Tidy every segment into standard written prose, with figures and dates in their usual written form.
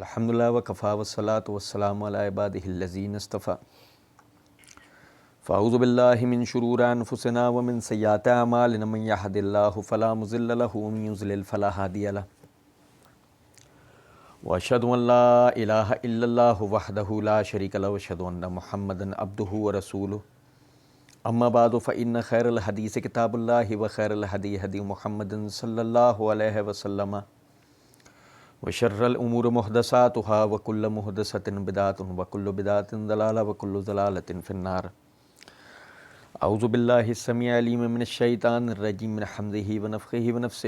الحمدللہ وکفا والصلاۃ والسلام علی عبادہ الذین اصطفیٰ فاعوذ باللہ من شرور انفسنا ومن سیئات اعمالنا من یہد اللہ فلا مضل لہ ومن یضلل فلا ہادی لہ واشہد ان لا الہ الا اللہ وحدہ لا شریک لہ واشہد ان محمدا عبدہ ورسولہ اما بعد فإن خیر الحدیث کتاب اللہ وخیر الہدی ہدی محمد صلی اللہ علیہ وسلم وشر الامور محدثاتها وکل محدثۃ بدعۃ وکل بدعۃ ضلالہ وکل ضلالۃ فی النار۔ اعوذ باللہ السمیع العلیم من الشیطان الرجیم من حمزہ ونفخہ ونفثہ۔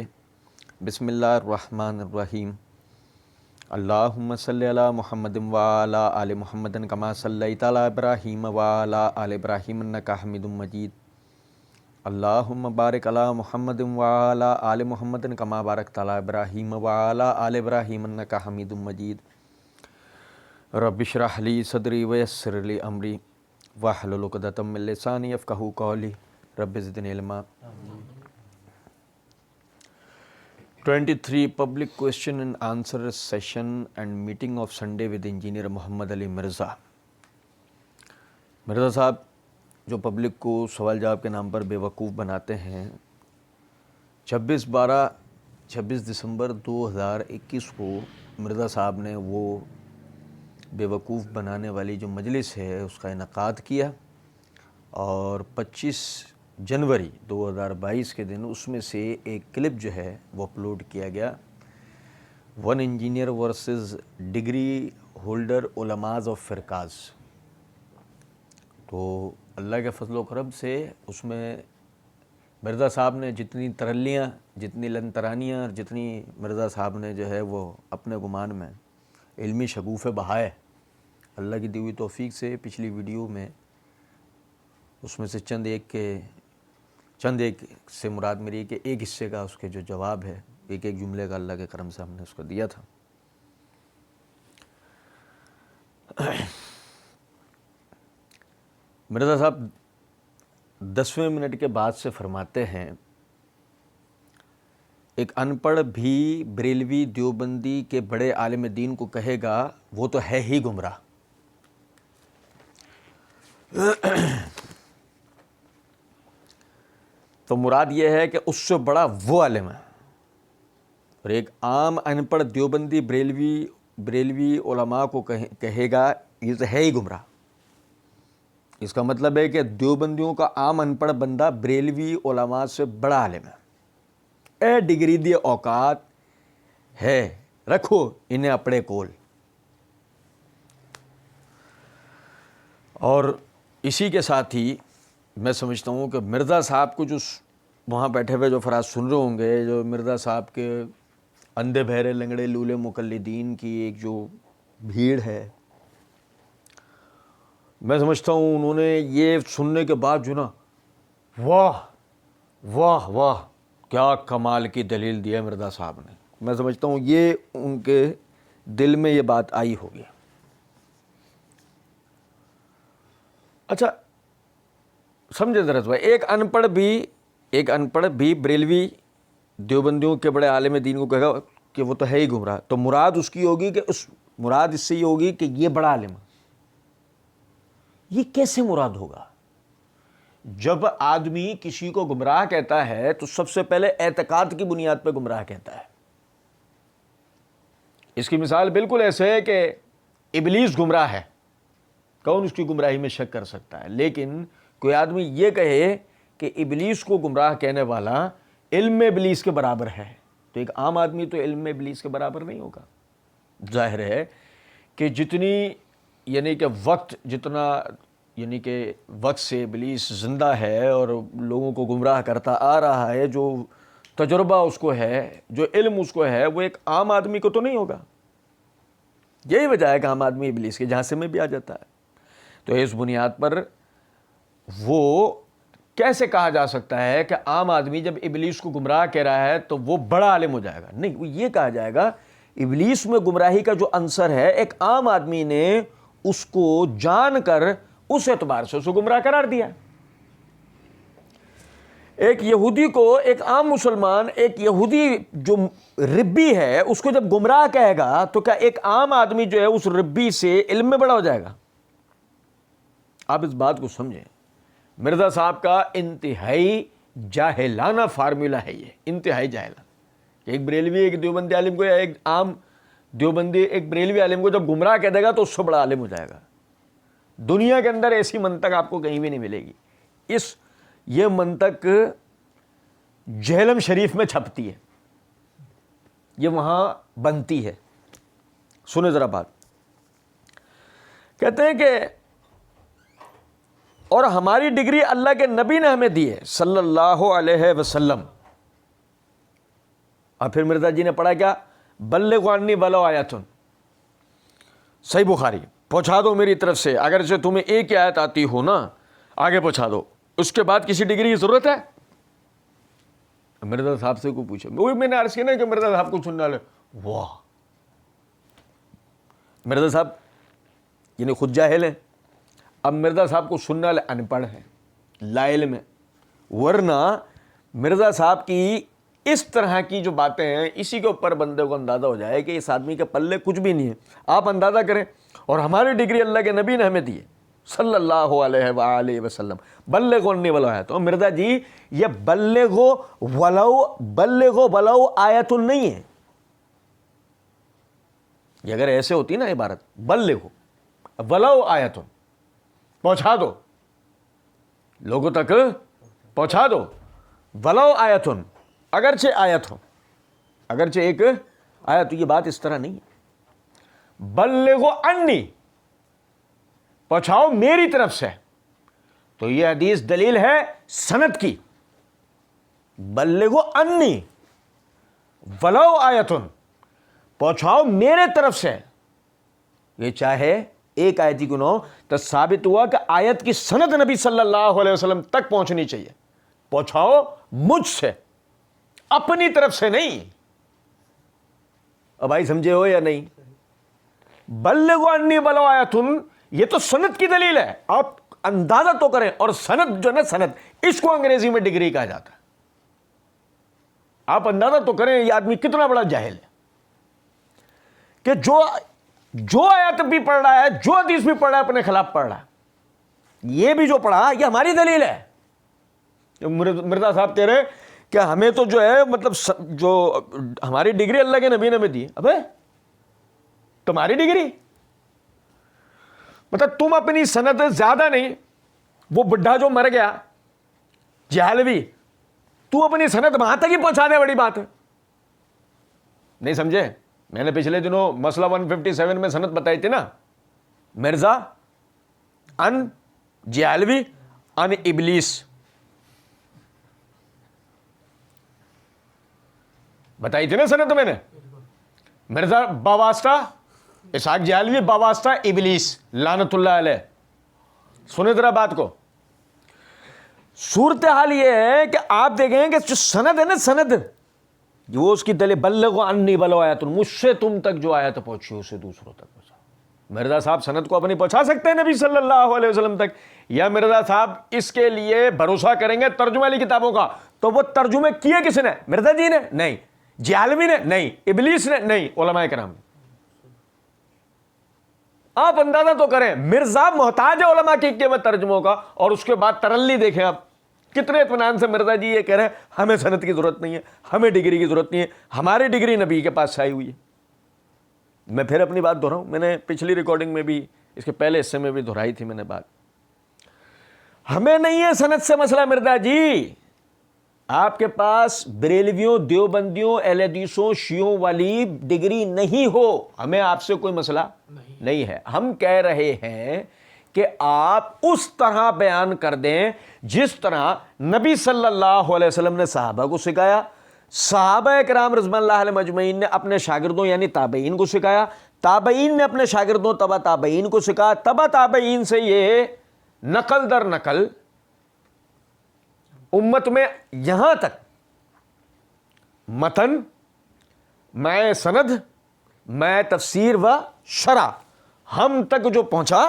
بسم اللہ الرحمن الرحیم۔ اللہم صلی علی محمد وعلی آل محمد کما صلیت علی ابراہیم وعلی آل ابراہیم انک حمید مجید۔ اللہم بارک علی محمد وعلی آل محمد کما بارکت علی ابراہیم وعلی آل ابراہیم انک حمید مجید۔ رب اشرح لی صدری ویسر لی امری واحلل عقدۃ من لسانی یفقہوا قولی رب زدنی علما۔ 23 public question and answer session and meeting of Sunday with engineer Muhammad Ali Mirza. Mirza صاحب جو پبلک کو سوال جواب کے نام پر بے وقوف بناتے ہیں، 26 دسمبر 2021 کو مرزا صاحب نے وہ بے وقوف بنانے والی جو مجلس ہے اس کا انعقاد کیا، اور 25 جنوری 2022 کے دن اس میں سے ایک کلپ جو ہے وہ اپلوڈ کیا گیا، one engineer versus degree holder علماز آف فرقاز۔ تو اللہ کے فضل و کرم سے اس میں مرزا صاحب نے جتنی ترلیاں، جتنی لنترانیاں اور جتنی مرزا صاحب نے جو ہے وہ اپنے گمان میں علمی شگوفے بہائے، اللہ کی دی ہوئی توفیق سے پچھلی ویڈیو میں اس میں سے چند ایک سے مراد میری کہ ایک حصے کا اس کے جو جواب ہے، ایک جملے کا اللہ کے کرم سے ہم نے اس کو دیا تھا۔ مرزا صاحب 10ویں منٹ کے بعد سے فرماتے ہیں، ایک ان پڑھ بھی بریلوی دیوبندی کے بڑے عالم دین کو کہے گا وہ تو ہے ہی گمراہ۔ تو مراد یہ ہے کہ اس سے بڑا وہ عالم ہے، اور ایک عام ان پڑھ دیوبندی بریلوی علماء کو کہے گا یہ تو ہے ہی گمراہ۔ اس کا مطلب ہے کہ دیوبندیوں کا عام ان پڑھ بندہ بریلوی علماء سے بڑا عالم ہے۔ اے ڈگری دی اوقات ہے، رکھو انہیں اپنے کول۔ اور اسی کے ساتھ ہی میں سمجھتا ہوں کہ مرزا صاحب کو جو وہاں بیٹھے ہوئے جو افراد سن رہے ہوں گے، جو مرزا صاحب کے اندھے بہرے لنگڑے لولے مقلدین کی ایک جو بھیڑ ہے، میں سمجھتا ہوں انہوں نے یہ سننے کے بعد جو نا واہ واہ واہ کیا کمال کی دلیل دی ہے مرزا صاحب نے، میں سمجھتا ہوں یہ ان کے دل میں یہ بات آئی ہوگی۔ اچھا سمجھے ذرا بھائی، ایک ان پڑھ بھی بریلوی دیوبندیوں کے بڑے عالم دین کو کہے گا کہ وہ تو ہے ہی گمراہ، تو مراد اس کی ہوگی کہ مراد اس سے یہ ہوگی کہ یہ بڑا عالم ہے۔ یہ کیسے مراد ہوگا؟ جب آدمی کسی کو گمراہ کہتا ہے تو سب سے پہلے اعتقاد کی بنیاد پہ گمراہ کہتا ہے۔ اس کی مثال بالکل ایسے ہے کہ ابلیس گمراہ ہے، کون اس کی گمراہی میں شک کر سکتا ہے؟ لیکن کوئی آدمی یہ کہے کہ ابلیس کو گمراہ کہنے والا علم ابلیس کے برابر ہے، تو ایک عام آدمی تو علم ابلیس کے برابر نہیں ہوگا۔ ظاہر ہے کہ وقت سے ابلیس زندہ ہے اور لوگوں کو گمراہ کرتا آ رہا ہے، جو تجربہ اس کو ہے، جو علم اس کو ہے، وہ ایک عام آدمی کو تو نہیں ہوگا۔ یہی وجہ ہے کہ عام آدمی ابلیس کے جھانسے میں بھی آ جاتا ہے۔ تو اس بنیاد پر وہ کیسے کہا جا سکتا ہے کہ عام آدمی جب ابلیس کو گمراہ کہہ رہا ہے تو وہ بڑا عالم ہو جائے گا؟ نہیں، وہ یہ کہا جائے گا ابلیس میں گمراہی کا جو عنصر ہے، ایک عام آدمی نے اس کو جان کر اس اعتبار سے اسے گمراہ قرار دیا۔ ایک یہودی کو، ایک عام مسلمان، ایک یہودی جو ربی ہے اس کو جب گمراہ کہے گا تو کیا ایک عام آدمی جو ہے اس ربی سے علم میں بڑا ہو جائے گا؟ آپ اس بات کو سمجھیں. مرزا صاحب کا انتہائی جاہلانہ فارمولہ ہے یہ، انتہائی جاہلانہ. ایک بریلوی ایک دیوبندی عالم کو، یا ایک عام دیوبندی ایک بریلوی عالم کو جب گمراہ کہہ دے گا تو اس سے بڑا عالم ہو جائے گا. دنیا کے اندر ایسی منطق آپ کو کہیں بھی نہیں ملے گی. یہ منطق جہلم شریف میں چھپتی ہے، یہ وہاں بنتی ہے. سنیں ذرا بات. کہتے ہیں کہ اور ہماری ڈگری اللہ کے نبی نے ہمیں دی ہے صلی اللہ علیہ وسلم. اور پھر مرزا جی نے پڑھا کیا؟ بلغوا عنی ولو آیۃ. صحیح بخاری، پہنچا دو میری طرف سے اگرچہ تمہیں ایک ہی آیت آتی ہو نا، آگے پہنچا دو. اس کے بعد کسی ڈگری کی ضرورت ہے؟ مرزا صاحب سے کو پوچھا، وہی میں نے عرض کیا نا کہ مرزا صاحب کو سننا لے. واہ، مرزا صاحب یعنی خود جاہل ہیں، اب مرزا صاحب کو سننا لے ان پڑھ ہیں، لا علم ہے. ورنہ مرزا صاحب کی اس طرح کی جو باتیں ہیں اسی کے اوپر بندے کو اندازہ ہو جائے کہ اس آدمی کے پلے کچھ بھی نہیں ہے. آپ اندازہ کریں. اور ہماری ڈگری اللہ کے نبی نے ہمیں دی ہے صلی اللہ علیہ وآلہ وسلم. بلغوا عنی ولو آیۃ. تو مرزا جی یہ بلغوا ولو آیۃ نہیں ہے. یہ اگر ایسے ہوتی نا عبارت، بلغوا ولو آیۃ، پہنچا دو لوگوں تک، پہنچا دو. ولو آیۃ، اگرچہ آیت ہو، اگرچہ ایک آیت. تو یہ بات اس طرح نہیں ہے. بلغوا عنی، پہنچاؤ میری طرف سے. تو یہ حدیث دلیل ہے سند کی. بلغوا عنی ولو آیۃ، پہنچاؤ میرے طرف سے. یہ چاہے ایک آیت ہی کیوں نہ ہو، تو ثابت ہوا کہ آیت کی سند نبی صلی اللہ علیہ وسلم تک پہنچنی چاہیے. پہنچاؤ مجھ سے، اپنی طرف سے نہیں. اب بھائی سمجھے ہو یا نہیں؟ بلغوا عنی ولو آیۃ، یہ تو سند کی دلیل ہے. آپ اندازہ تو کریں. اور سند جو ہے نا، سند، اس کو انگریزی میں ڈگری کہا جاتا ہے. آپ اندازہ تو کریں یہ آدمی کتنا بڑا جاہل ہے کہ جو آیت بھی پڑھ رہا ہے، جو حدیث بھی پڑھ رہا ہے، اپنے خلاف پڑھ رہا ہے. یہ بھی جو پڑھا یہ ہماری دلیل ہے. مرزا صاحب کہہ رہے کہ ہمیں تو جو ہے مطلب جو ہماری ڈگری اللہ کے نبی نے ہمیں دی. ابے تمہاری ڈگری مطلب تم اپنی سند زیادہ نہیں، وہ بڈھا جو مر گیا جہلوی، تو اپنی سند وہاں تک ہی پہنچا دے، بڑی بات ہے. نہیں سمجھے؟ میں نے پچھلے دنوں مسئلہ 157 میں سند بتائی تھی نا. مرزا ان جہلوی ان ابلیس بتائی تھی نا سند میں نے. مرزا باواسطہ اسحاق جہلوی، باواسطہ ابلیس لعنت اللہ علیہ. سنیں ذرا بات کو. صورتحال یہ ہے کہ آپ دیکھیں کہ جو سند ہے نا، سند وہ اس کی دلیل بلغوا عنی ولو آیۃ، مجھ سے تم تک جو آیت پہنچی اسے دوسروں تک پہنچا. مرزا صاحب سند کو اپنی پہنچا سکتے ہیں نبی صلی اللہ علیہ وسلم تک، یا مرزا صاحب اس کے لیے بھروسہ کریں گے ترجمہ والی کتابوں کا؟ تو وہ ترجمے کیے کس نے؟ مرزا جی نے نہیں، جہلوی نے نہیں، ابلیس نے نہیں، علماء کرام. آپ اندازہ تو کریں مرزا محتاج ہے علماء کی قیمت ترجموں کا. اور اس کے بعد ترلی دیکھیں آپ کتنے اطمینان سے مرزا جی یہ کہہ رہے ہیں ہمیں سند کی ضرورت نہیں ہے، ہمیں ڈگری کی ضرورت نہیں ہے، ہماری ڈگری نبی کے پاس سے آئی ہوئی ہے. میں پھر اپنی بات دہراؤں، میں نے پچھلی ریکارڈنگ میں بھی اس کے پہلے حصے میں بھی دہرائی تھی میں نے بات. ہمیں نہیں ہے سند سے مسئلہ مرزا جی. آپ کے پاس بریلویوں، دیوبندیوں، اہل حدیثوں، شیعوں والی ڈگری نہیں ہو، ہمیں آپ سے کوئی مسئلہ نہیں ہے. ہم کہہ رہے ہیں کہ آپ اس طرح بیان کر دیں جس طرح نبی صلی اللہ علیہ وسلم نے صحابہ کو سکھایا، صحابہ کرام رضوان اللہ علیہم اجمعین نے اپنے شاگردوں یعنی تابعین کو سکھایا، تابعین نے اپنے شاگردوں تبع تابعین کو سکھایا، تبع تابعین سے یہ نقل در نقل امت میں یہاں تک متن میں سند میں تفسیر و شرح ہم تک جو پہنچا،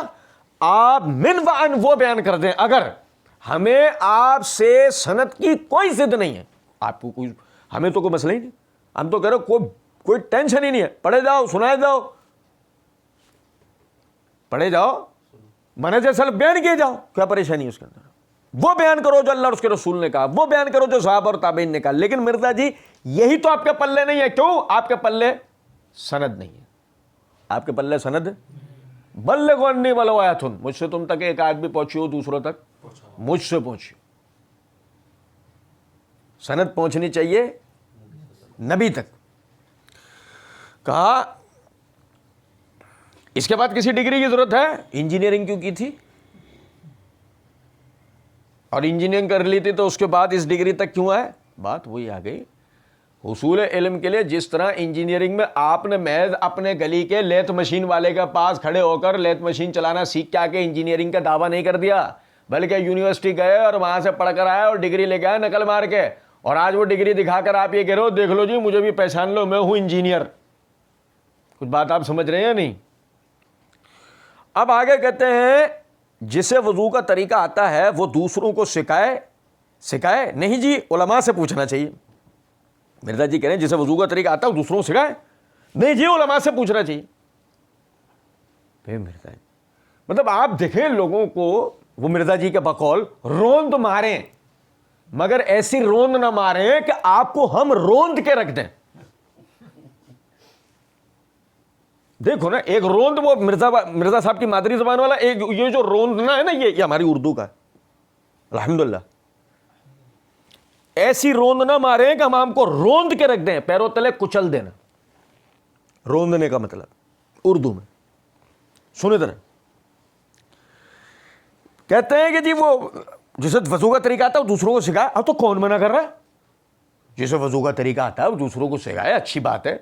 آپ من و ان وہ بیان کر دیں. اگر ہمیں آپ سے سند کی کوئی ضد نہیں ہے. آپ کو کوئی, ہمیں تو کوئی مسئلہ ہی نہیں. ہم تو کہہ رہے کوئی ٹینشن ہی نہیں ہے, پڑھے جاؤ, سنائے جاؤ, پڑھے جاؤ, منہج سلف بیان کیے جاؤ, کیا پریشانی ہے اس کے اندر. وہ بیان کرو جو اللہ اور اس کے رسول نے کہا, وہ بیان کرو جو صحابہ اور تابعین نے کہا. لیکن مرزا جی یہی تو آپ کے پلے نہیں ہے. کیوں؟ آپ کے پلے سند نہیں ہے. آپ کے پلے سند بلغوا عنی ولو آیۃ, مجھ سے تم تک ایک آیت بھی پہنچی ہو, دوسروں تک مجھ سے پہنچی. سند پہنچنی چاہیے نبی تک. کہا اس کے بعد کسی ڈگری کی ضرورت ہے؟ انجینئرنگ کیوں کی تھی؟ اور انجینئرنگ کر لی تھی تو اس کے بعد اس ڈگری تک کیوں آئے؟ بات وہی آ گئی. حصول علم کے لیے جس طرح انجینئرنگ میں آپ نے محض اپنے گلی کے لیتھ مشین والے کے پاس کھڑے ہو کر لیتھ مشین چلانا سیکھ کے آگے انجینئرنگ کا دعویٰ نہیں کر دیا, بلکہ یونیورسٹی گئے اور وہاں سے پڑھ کر آئے اور ڈگری لے کے آئے نقل مار کے, اور آج وہ ڈگری دکھا کر آپ یہ کہہ رہے ہو دیکھ لو جی مجھے بھی پہچان لو, میں ہوں انجینئر. کچھ بات آپ سمجھ رہے ہیں یا نہیں؟ اب آگے کہتے ہیں جسے وضو کا طریقہ آتا ہے وہ دوسروں کو سکھائے نہیں جی, علماء سے پوچھنا چاہیے. مرزا جی کہہ رہے ہیں جسے وضو کا طریقہ آتا ہے وہ دوسروں کو سکھائے نہیں جی, علماء سے پوچھنا چاہیے. مرزا جی مطلب آپ دیکھیں لوگوں کو, وہ مرزا جی کے بقول روند ماریں, مگر ایسی روند نہ ماریں کہ آپ کو ہم روند کے رکھ دیں. دیکھو نا, ایک روند وہ مرزا صاحب کی مادری زبان والا, ایک یہ جو روندنا ہے نا یہ ہماری اردو کا ہے الحمدللہ. ایسی روند نہ ماریں کہ ہم آپ کو روند کے رکھ دیں, پیروں تلے کچل دینا. روندنے کا مطلب اردو میں سنیں ذرا, کہتے ہیں کہ جی وہ جسے وضو کا طریقہ آتا ہے وہ دوسروں کو سکھائے. اب تو کون منع کر رہا ہے؟ جسے وضو کا طریقہ آتا ہے وہ دوسروں کو سکھائے, اچھی بات ہے.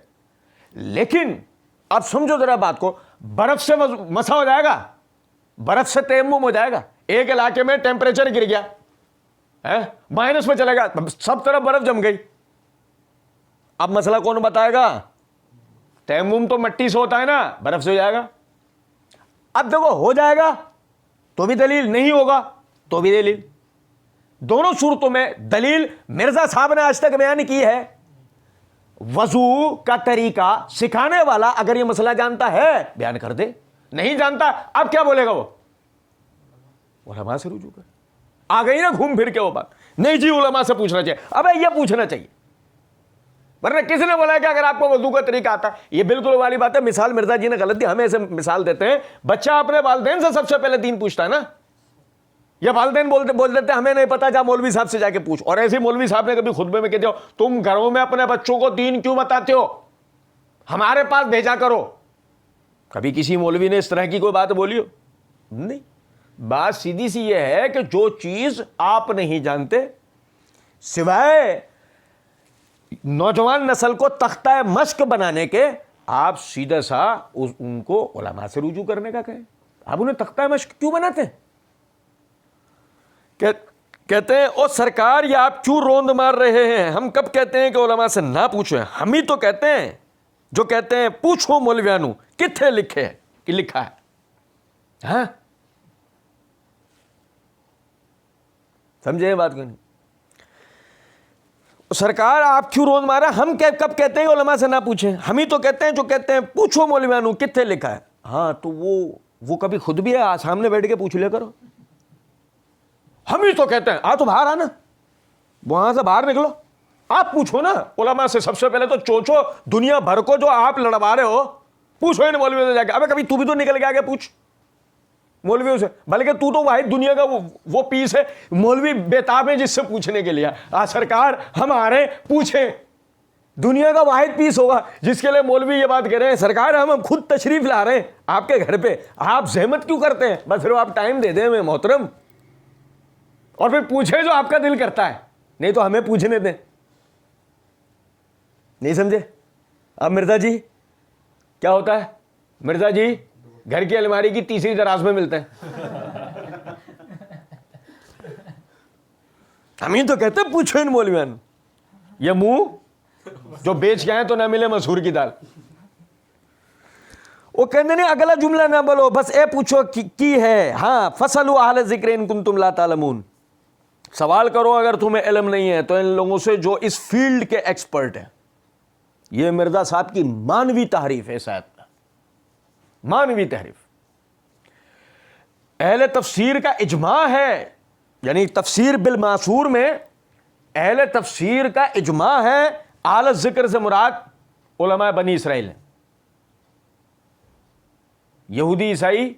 لیکن اب سمجھو ذرا بات کو, برف سے مسح ہو جائے گا, برف سے تیمم ہو جائے گا. ایک علاقے میں ٹیمپریچر گر گیا, مائنس میں چلے گا, سب طرف برف جم گئی. اب مسئلہ کون بتائے گا؟ تیمم تو مٹی سے ہوتا ہے نا, برف سے ہو جائے گا. اب دیکھو ہو جائے گا تو بھی دلیل, نہیں ہوگا تو بھی دلیل. دونوں صورتوں میں دلیل مرزا صاحب نے آج تک بیان کی ہے. وضو کا طریقہ سکھانے والا اگر یہ مسئلہ جانتا ہے بیان کر دے, نہیں جانتا اب کیا بولے گا وہ؟ علماء سے رجوع کر. آ گئی نا گھوم پھر کے وہ بات, نہیں جی علماء سے پوچھنا چاہیے. ابے یہ پوچھنا چاہیے, ورنہ کس نے بولا کہ اگر آپ کو وضو کا طریقہ آتا؟ یہ بالکل والی بات ہے. مثال مرزا جی نے غلط دی, ہمیں ایسے مثال دیتے ہیں. بچہ اپنے والدین سے سب سے پہلے دین پوچھتا ہے نا, یا والدین بول دیتے ہمیں نہیں پتا, جا مولوی صاحب سے جا کے پوچھ. اور ایسے مولوی صاحب نے کبھی خطبے میں کہتے ہو تم گھروں میں اپنے بچوں کو دین کیوں بتاتے ہو, ہمارے پاس بھیجا کرو. کبھی کسی مولوی نے اس طرح کی کوئی بات بولی ہو؟ نہیں. بات سیدھی سی یہ ہے کہ جو چیز آپ نہیں جانتے, سوائے نوجوان نسل کو تختہ مشق بنانے کے, آپ سیدھا سا ان کو علماء سے رجوع کرنے کا کہیں. آپ انہیں تختہ مشق کیوں بناتے ہیں؟ کہتے ہیں او سرکار یہ آپ کیوں روند مار رہے ہیں؟ ہم کب کہتے ہیں کہ علماء سے نہ پوچھیں؟ ہم ہی تو کہتے ہیں, جو کہتے ہیں پوچھو مولویانو کتھے لکھے کہ لکھا ہے. ہاں سمجھے بات کو نہیں؟ سرکار آپ کیوں روند مارا؟ ہم کب کہتے ہیں کہ علماء سے نہ پوچھیں؟ ہم ہی تو کہتے ہیں جو کہتے ہیں پوچھو مولویانو کتھے لکھا ہے. ہاں تو وہ کبھی خود بھی ہے, سامنے بیٹھ کے پوچھ لیا کرو. ہم ہی تو کہتے ہیں تو باہر آنا, وہاں سے باہر نکلو, آپ پوچھو نا علماء سے. سب سے پہلے تو چوچو دنیا بھر کو جو آپ لڑوا رہے ہو, پوچھو ان مولویوں سے جا کے. ابے کبھی تو بھی تو نکل کے آگے پوچھ مولویوں سے, بلکہ تو واحد دنیا کا وہ پیس ہے مولوی بےتاب ہے جس سے پوچھنے کے لیے. سرکار ہم آ رہے ہیں پوچھیں, دنیا کا واحد پیس ہوگا جس کے لیے مولوی یہ بات کہہ رہے ہیں سرکار ہم خود تشریف لا رہے ہیں آپ کے گھر پہ, آپ زحمت کیوں کرتے ہیں؟ بس پھر آپ ٹائم دے دیں ہمیں محترم, اور پھر پوچھے جو آپ کا دل کرتا ہے, نہیں تو ہمیں پوچھنے دیں. نہیں سمجھے؟ اب مرزا جی کیا ہوتا ہے؟ مرزا جی گھر کی الماری کی تیسری دراز میں ملتے ہیں. ہم ہی تو کہتے ہیں پوچھو ان مولویان. یہ منہ جو بیچ کے آئے تو نہ ملے مسحور کی دال. وہ کہتے نہیں اگلا جملہ نہ بولو, بس اے پوچھو کی ہے. ہاں فصلوا اہل ذکر ان کنتم لا تعلمون. سوال کرو اگر تمہیں علم نہیں ہے تو ان لوگوں سے جو اس فیلڈ کے ایکسپرٹ ہیں. یہ مرزا صاحب کی مانوی تحریف ہے. شاید مانوی تحریف. اہل تفسیر کا اجماع ہے, یعنی تفسیر بالمعصور میں اہل تفسیر کا اجماع ہے, اعلی ذکر سے مراد علماء بنی اسرائیل ہیں. یہودی عیسائی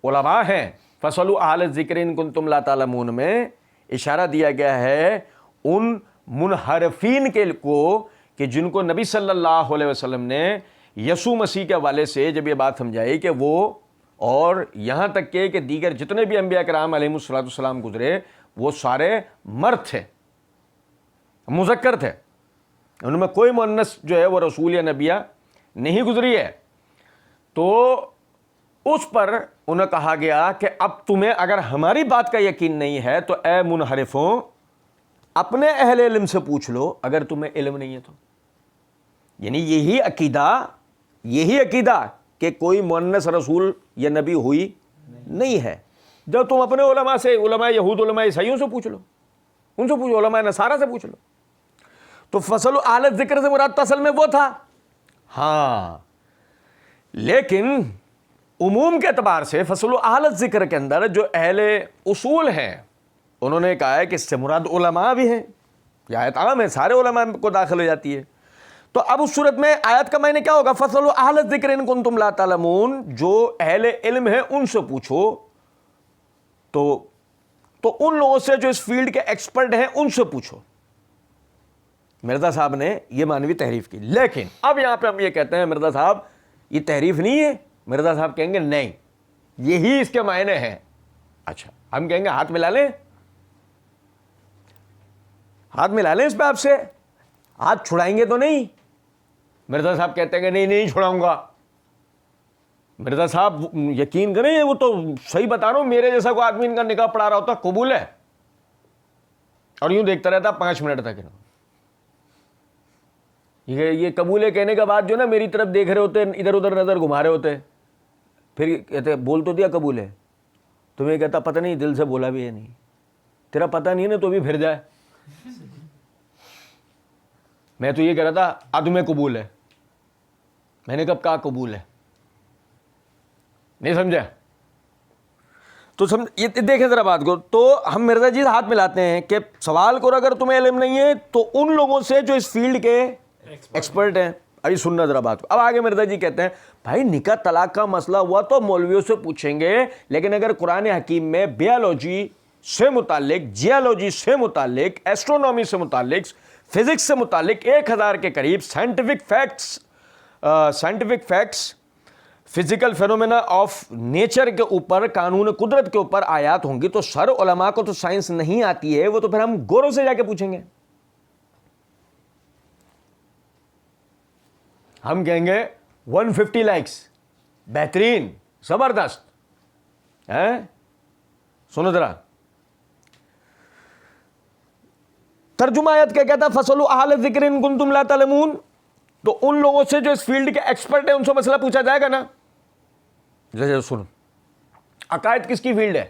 علماء ہیں. فَاسْأَلُوا أَهْلَ الذِّكْرِ إِن كُنتُمْ لَا تَعْلَمُونَ میں اشارہ دیا گیا ہے ان منحرفین کو کہ جن کو نبی صلی اللہ علیہ وسلم نے یسوع مسیح کے حوالے سے جب یہ بات سمجھائی کہ وہ اور یہاں تک کہ دیگر جتنے بھی انبیاء کرام علیہ السلام گزرے وہ سارے مرد تھے, مذکر تھے, ان میں کوئی مؤنث جو ہے وہ رسول یا نبیہ نہیں گزری ہے. تو اس پر انہیں کہا گیا کہ اب تمہیں اگر ہماری بات کا یقین نہیں ہے تو اے منحرفوں اپنے اہل علم سے پوچھ لو اگر تمہیں علم نہیں ہے تو. یعنی یہی عقیدہ کہ کوئی مؤنث رسول یا نبی ہوئی نہیں ہے. جب تم اپنے علماء سے, علماء یہود, علماء عیسائیوں سے پوچھ لو, ان سے پوچھو, علماء نصارہ سے پوچھ لو. تو فصل اہل ذکر سے مراد اصل میں وہ تھا. ہاں, لیکن عموم کے اعتبار سے فصل اہل ذکر کے اندر جو اہل اصول ہیں انہوں نے کہا ہے کہ اس سے مراد علماء بھی ہیں. یہ آیت عام ہے, سارے علماء کو داخل ہو جاتی ہے. تو اب اس صورت میں آیت کا معنی کیا ہوگا؟ فَاسْأَلُوا أَهْلَ الذِّكْرِ إِن كُنتُمْ لَا تَعْلَمُونَ, جو اہل علم ہیں ان سے پوچھو. تو ان لوگوں سے جو اس فیلڈ کے ایکسپرٹ ہیں ان سے پوچھو. مرزا صاحب نے یہ مانوی تحریف کی. لیکن اب یہاں پہ ہم یہ کہتے ہیں مرزا صاحب یہ تحریف نہیں ہے. مرزا صاحب کہیں گے نہیں, یہی اس کے معنی ہیں. اچھا, ہم کہیں گے ہاتھ ملا لیں, ہاتھ ملا لیں اس پہ آپ سے, ہاتھ چھڑائیں گے تو نہیں؟ مرزا صاحب کہتے ہیں کہ نہیں چھڑاؤں گا. مرزا صاحب یقین کریں وہ تو صحیح بتا رہا ہوں, میرے جیسا کوئی آدمی ان کا نکاح پڑھا رہا ہوتا قبول ہے, اور یوں دیکھتا رہتا 5 منٹ تک. یہ قبول ہے کہنے کے بعد جو نا میری طرف دیکھ رہے ہوتے, ادھر ادھر نظر گھما رہے ہوتے, پھر کہتے بول تو دیا قبول ہے, تمہیں کہتا پتہ نہیں دل سے بولا بھی ہے نہیں, تیرا پتہ نہیں ہے نا تو بھی پھر جائے. میں تو یہ کہہ رہا تھا عدم قبول ہے, میں نے کب کہا قبول ہے, نہیں سمجھا؟ تو یہ دیکھیں ذرا بات کو. تو ہم مرزا جی ہاتھ ملاتے ہیں کہ سوال کرو اگر تمہیں علم نہیں ہے تو ان لوگوں سے جو اس فیلڈ کے ایکسپرٹ ہیں. ابھی سننا ذرا بات کو. اب آگے مرزا جی کہتے ہیں بھائی نکاح طلاق کا مسئلہ ہوا تو مولویوں سے پوچھیں گے, لیکن اگر قرآن حکیم میں بیالوجی سے متعلق, جیالوجی سے متعلق, ایسٹرونومی سے متعلق, فزکس سے متعلق 1000 کے قریب scientific facts physical phenomena of nature کے اوپر, قانون قدرت کے اوپر آیات ہوں گی, تو سر علماء کو تو سائنس نہیں آتی ہے, وہ تو پھر ہم گوروں سے جا کے پوچھیں گے. ہم کہیں گے 150 لائکس, بہترین, زبردست. سنو ذرا ترجمہ آیت کیا کہتا ہے؟ فَاسْأَلُوا أَهْلَ الذِّكْرِ إِن كُنتُمْ لَا تَعْلَمُونَ. تو ان لوگوں سے جو اس فیلڈ کے ایکسپرٹ ہیں ان سے مسئلہ پوچھا جائے گا نا. جیسے سنو, عقائد کس کی فیلڈ ہے؟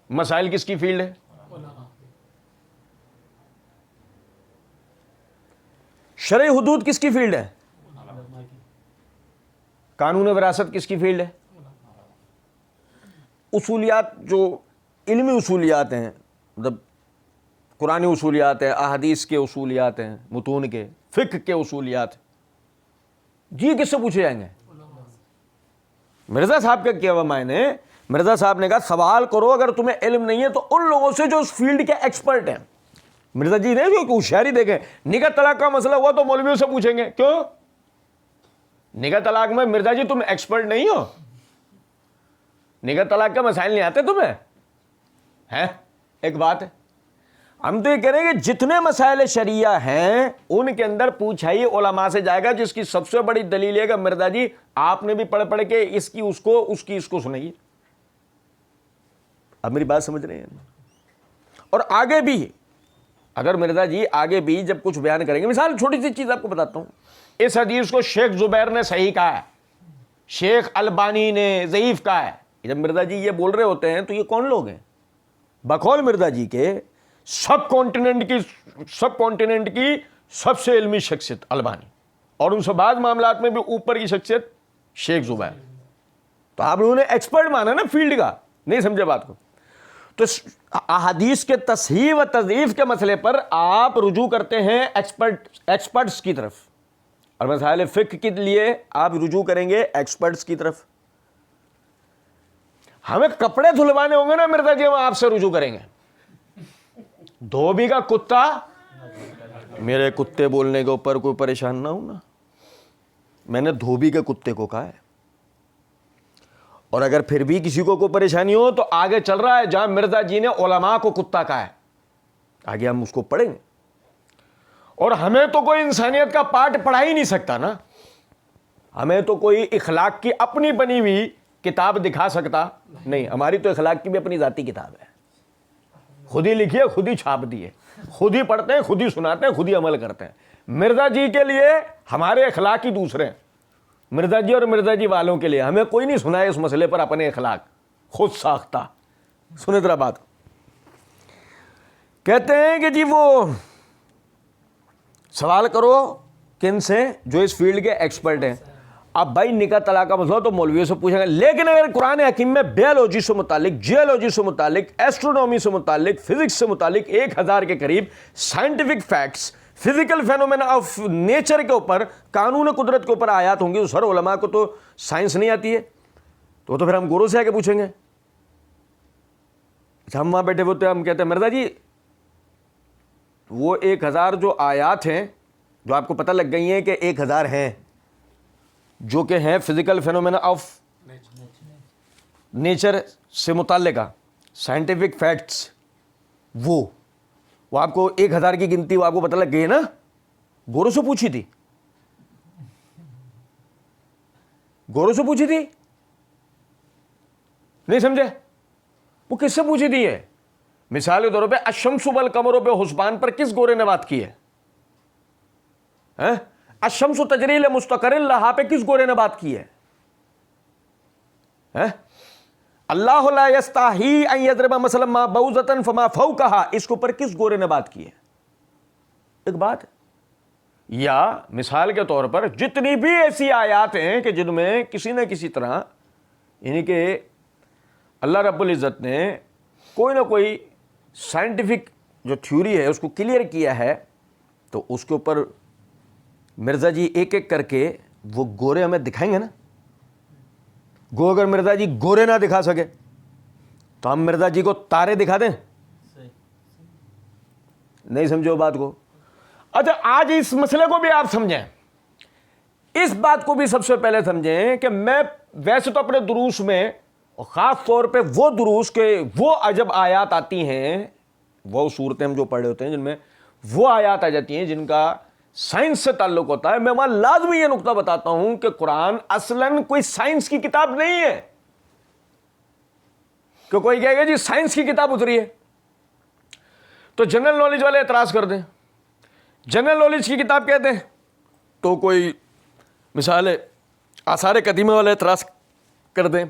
مسائل کس کی فیلڈ ہے؟ شرعی حدود کس کی فیلڈ ہے؟ قانون وراثت کس کی فیلڈ ہے؟ اصولیات, جو علمی اصولیات ہیں, مطلب قرآنی اصولیات ہیں, احادیث کے اصولیات ہیں, متون کے, فقہ کے اصولیات, جی کس سے پوچھے جائیں گے؟ مرزا صاحب کا کیا ہوا معنی؟ مرزا صاحب نے کہا سوال کرو اگر تمہیں علم نہیں ہے تو ان لوگوں سے جو اس فیلڈ کے ایکسپرٹ ہیں. مرزا جی نے جو ہوشیاری دیکھیں, نکاح طلاق کا مسئلہ ہوا تو مولویوں سے پوچھیں گے. کیوں؟ نکاح طلاق میں مرزا جی تم ایکسپرٹ نہیں ہو, نکاح طلاق کا مسائل نہیں آتے تمہیں ہیں. ایک بات ہے, ہم تو یہ کہہ رہے ہیں کہ جتنے مسائل شریعہ ہیں ان کے اندر پوچھائیے علماء سے جائے گا, جس کی سب سے بڑی دلیل ہے کہ مرزا جی آپ نے بھی پڑھ کے اس کی اس کو, اس کی اس کو سنائیے. اب میری بات سمجھ رہے ہیں؟ اور آگے بھی اگر مرزا جی آگے بھی جب کچھ بیان کریں گے, مثال چھوٹی سی چیز آپ کو بتاتا ہوں, اس حدیث کو شیخ زبیر نے صحیح کہا ہے, شیخ البانی نے ضعیف کہا ہے, جب مرزا جی یہ بول رہے ہوتے ہیں تو یہ کون لوگ ہیں؟ بقول مرزا جی کے سب کانٹیننٹ کی سب سے علمی شخصیت البانی، اور ان سے بعض معاملات میں بھی اوپر کی شخصیت شیخ زبیر. تو آپ لوگوں نے ایکسپرٹ مانا نا فیلڈ کا، نہیں سمجھے بات کو. تو احادیث کے تصحیح و تضعیف کے مسئلے پر آپ رجوع کرتے ہیں ایکسپرٹس کی طرف، اور مسائل فقہ کے لیے آپ رجوع کریں گے ایکسپرٹس کی طرف. ہمیں کپڑے دھلوانے ہوں گے نا مرزا جی، ہم آپ سے رجوع کریں گے. دھوبی کا کتا، میرے کتے بولنے کے اوپر کوئی پریشان نہ ہونا، میں نے دھوبی کے کتے کو کہا ہے. اور اگر پھر بھی کسی کو کوئی پریشانی ہو تو آگے چل رہا ہے جہاں مرزا جی نے علماء کو کتا کہا ہے، آگے ہم اس کو پڑھیں گے. اور ہمیں تو کوئی انسانیت کا پارٹ پڑھا ہی نہیں سکتا نا، ہمیں تو کوئی اخلاق کی اپنی بنی ہوئی کتاب دکھا سکتا نہیں. ہماری تو اخلاق کی بھی اپنی ذاتی کتاب ہے، خود ہی لکھی ہے، خود ہی چھاپ دی ہے، خود ہی پڑھتے ہیں، خود ہی سناتے ہیں، خود ہی عمل کرتے ہیں. مرزا جی کے لیے ہمارے اخلاق ہی دوسرے ہیں، مرزا جی اور مرزا جی والوں کے لیے ہمیں کوئی نہیں سنائے اس مسئلے پر اپنے اخلاق خود ساختہ. سنیں ذرا بات. کہتے ہیں کہ جی وہ سوال کرو کن سے؟ جو اس فیلڈ کے ایکسپرٹ ہیں. اب بھائی نکاح طلاق کا مسئلہ تو مولویوں سے پوچھیں گے، لیکن اگر قرآن حکیم میں بیولوجی سے متعلق، جیولوجی سے متعلق، ایسٹرونومی سے متعلق، فزکس سے متعلق 1000 کے قریب scientific facts, physical phenomena of nature کے اوپر، قانون قدرت کے اوپر آیات ہوں گی، تو سر علماء کو تو سائنس نہیں آتی ہے، تو پھر ہم گورو سے آ کے پوچھیں گے. اچھا ہم وہاں بیٹھے ہوتے ہیں، ہم کہتے ہیں مرزا جی وہ 1000 جو آیات ہیں جو آپ کو پتہ لگ گئی ہیں کہ 1000 ہیں، جو کہ ہیں فزیکل فینومینا آف نیچر سے متعلقہ سائنٹیفک فیکٹس، وہ آپ کو 1000 کی گنتی وہ آپ کو پتہ لگ گئی ہے نا، گورو سے پوچھی تھی، گورو سے پوچھی تھی، نہیں سمجھے؟ وہ کس سے پوچھی تھی؟ ہے مثال کے طور پہ الشمس والقمر پہ حسبان پر کس گورے نے بات کی ہے؟ الشمس تجری لمستقر لہا پہ کس گورے نے بات کی ہے؟ اللہ لا یستحی ان یضرب مثلا ما بعوضۃ فما فوقہا، اس کے اوپر کس گورے نے بات کی ہے؟ ایک بات. یا مثال کے طور پر جتنی بھی ایسی آیات ہیں کہ جن میں کسی نہ کسی طرح یعنی کہ اللہ رب العزت نے کوئی نہ کوئی سائنٹیفک جو تھیوری ہے اس کو کلیئر کیا ہے، تو اس کے اوپر مرزا جی ایک ایک کر کے وہ گورے ہمیں دکھائیں گے نا. گو اگر مرزا جی گورے نہ دکھا سکے تو ہم مرزا جی کو تارے دکھا دیں؟ نہیں سمجھو بات کو. اچھا آج اس مسئلے کو بھی آپ سمجھیں، اس بات کو بھی سب سے پہلے سمجھیں کہ میں ویسے تو اپنے دروس میں خاص طور پہ وہ دروس کے وہ عجب آیات آتی ہیں، وہ صورتیں ہم جو پڑھ رہے ہوتے ہیں جن میں وہ آیات آ جاتی ہیں جن کا سائنس سے تعلق ہوتا ہے، میں وہاں لازمی یہ نقطہ بتاتا ہوں کہ قرآن اصلاً کوئی سائنس کی کتاب نہیں ہے. کہ کوئی کہے گا جی سائنس کی کتاب اتری ہے تو جنرل نالج والے اعتراض کر دیں، جنرل نالج کی کتاب کہتے ہیں تو کوئی مثال آثار قدیمہ والے اعتراض کر دیں،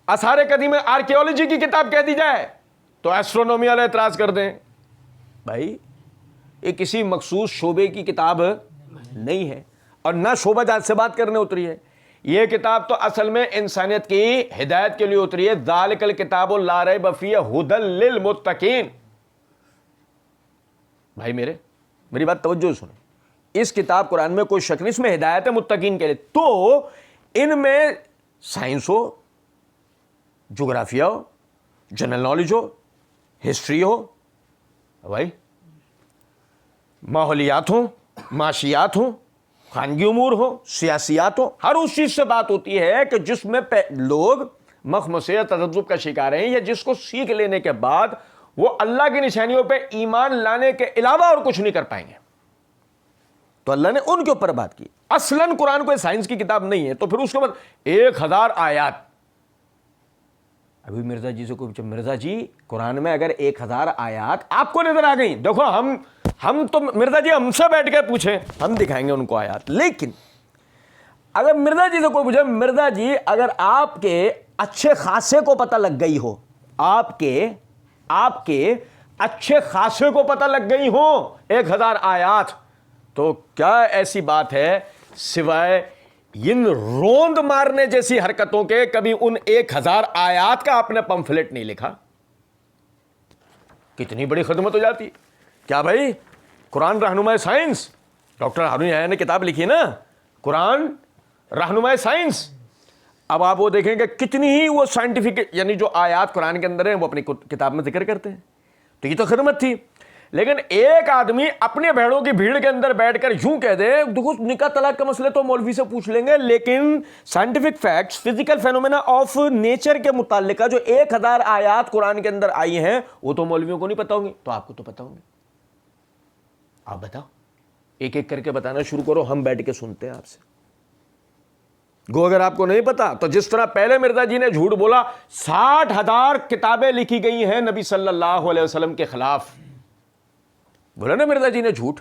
آثار قدیمہ آرکیولوجی کی کتاب کہہ دی جائے تو ایسٹرونومی والے اعتراض کر دیں. بھائی یہ کسی مخصوص شعبے کی کتاب نہیں ہے، اور نہ شعبہ جات سے بات کرنے اتری ہے. یہ کتاب تو اصل میں انسانیت کی ہدایت کے لیے اتری ہے. ذالک الکتاب لا ریب فیہ ھدی للمتقین. بھائی میری بات توجہ سنیں، اس کتاب قرآن میں کوئی شک نہیں، اس میں ہدایت ہے متقین کے لیے. تو ان میں سائنس ہو، جغرافیہ ہو، جنرل نالج ہو، ہسٹری ہو، بھائی ماحولیات ہوں، معاشیات ہوں، خانگی امور ہو، سیاسیات ہو، ہر اس چیز سے بات ہوتی ہے کہ جس میں لوگ مخمصے یا تذبذب کا شکار ہیں، یا جس کو سیکھ لینے کے بعد وہ اللہ کی نشانیوں پہ ایمان لانے کے علاوہ اور کچھ نہیں کر پائیں گے. تو اللہ نے ان کے اوپر بات کی. اصلاً قرآن کوئی سائنس کی کتاب نہیں ہے. تو پھر اس کے بعد 1000 آیات. ابھی مرزا جی سے کوئی پوچھا مرزا جی قرآن میں اگر 1000 آیات آپ کو نظر آ گئی، دیکھو ہم تو مرزا جی ہم سے بیٹھ کے پوچھیں، ہم دکھائیں گے ان کو آیات. لیکن اگر مرزا جی سے کوئی پوچھے مرزا جی اگر آپ کے اچھے خاصے کو پتہ لگ گئی ہو، آپ کے اچھے خاصے کو پتہ لگ گئی ہو 1000 آیات، تو کیا ایسی بات ہے سوائے ان روند مارنے جیسی حرکتوں کے کبھی ان 1000 آیات کا آپ نے پمفلٹ نہیں لکھا؟ کتنی بڑی خدمت ہو جاتی. کیا بھائی قرآن رہنمائے سائنس، ڈاکٹر ہارون یحییٰ نے کتاب لکھی نا قرآن رہنمائے سائنس. اب آپ وہ دیکھیں کہ کتنی ہی وہ سائنٹیفک یعنی جو آیات قرآن کے اندر ہیں وہ اپنی کتاب میں ذکر کرتے ہیں. تو یہ تو خدمت تھی. لیکن ایک آدمی اپنے بھیڑوں کی بھیڑ کے اندر بیٹھ کر یوں کہہ دے دیکھو نکاح طلاق کا مسئلے تو مولوی سے پوچھ لیں گے، لیکن scientific facts, physical phenomena of nature کے متعلقہ جو 1000 آیات قرآن کے اندر آئی ہیں وہ تو مولویوں کو نہیں پتا ہوں گی، تو آپ کو تو پتا ہوں گے. آپ بتاؤ، ایک ایک کر کے بتانا شروع کرو، ہم بیٹھ کے سنتے ہیں آپ سے. گو اگر آپ کو نہیں پتا تو جس طرح پہلے مرزا جی نے جھوٹ بولا 60,000 کتابیں لکھی گئی ہیں نبی صلی اللہ علیہ وسلم کے خلاف، بولا نا مرزا جی نے جھوٹ،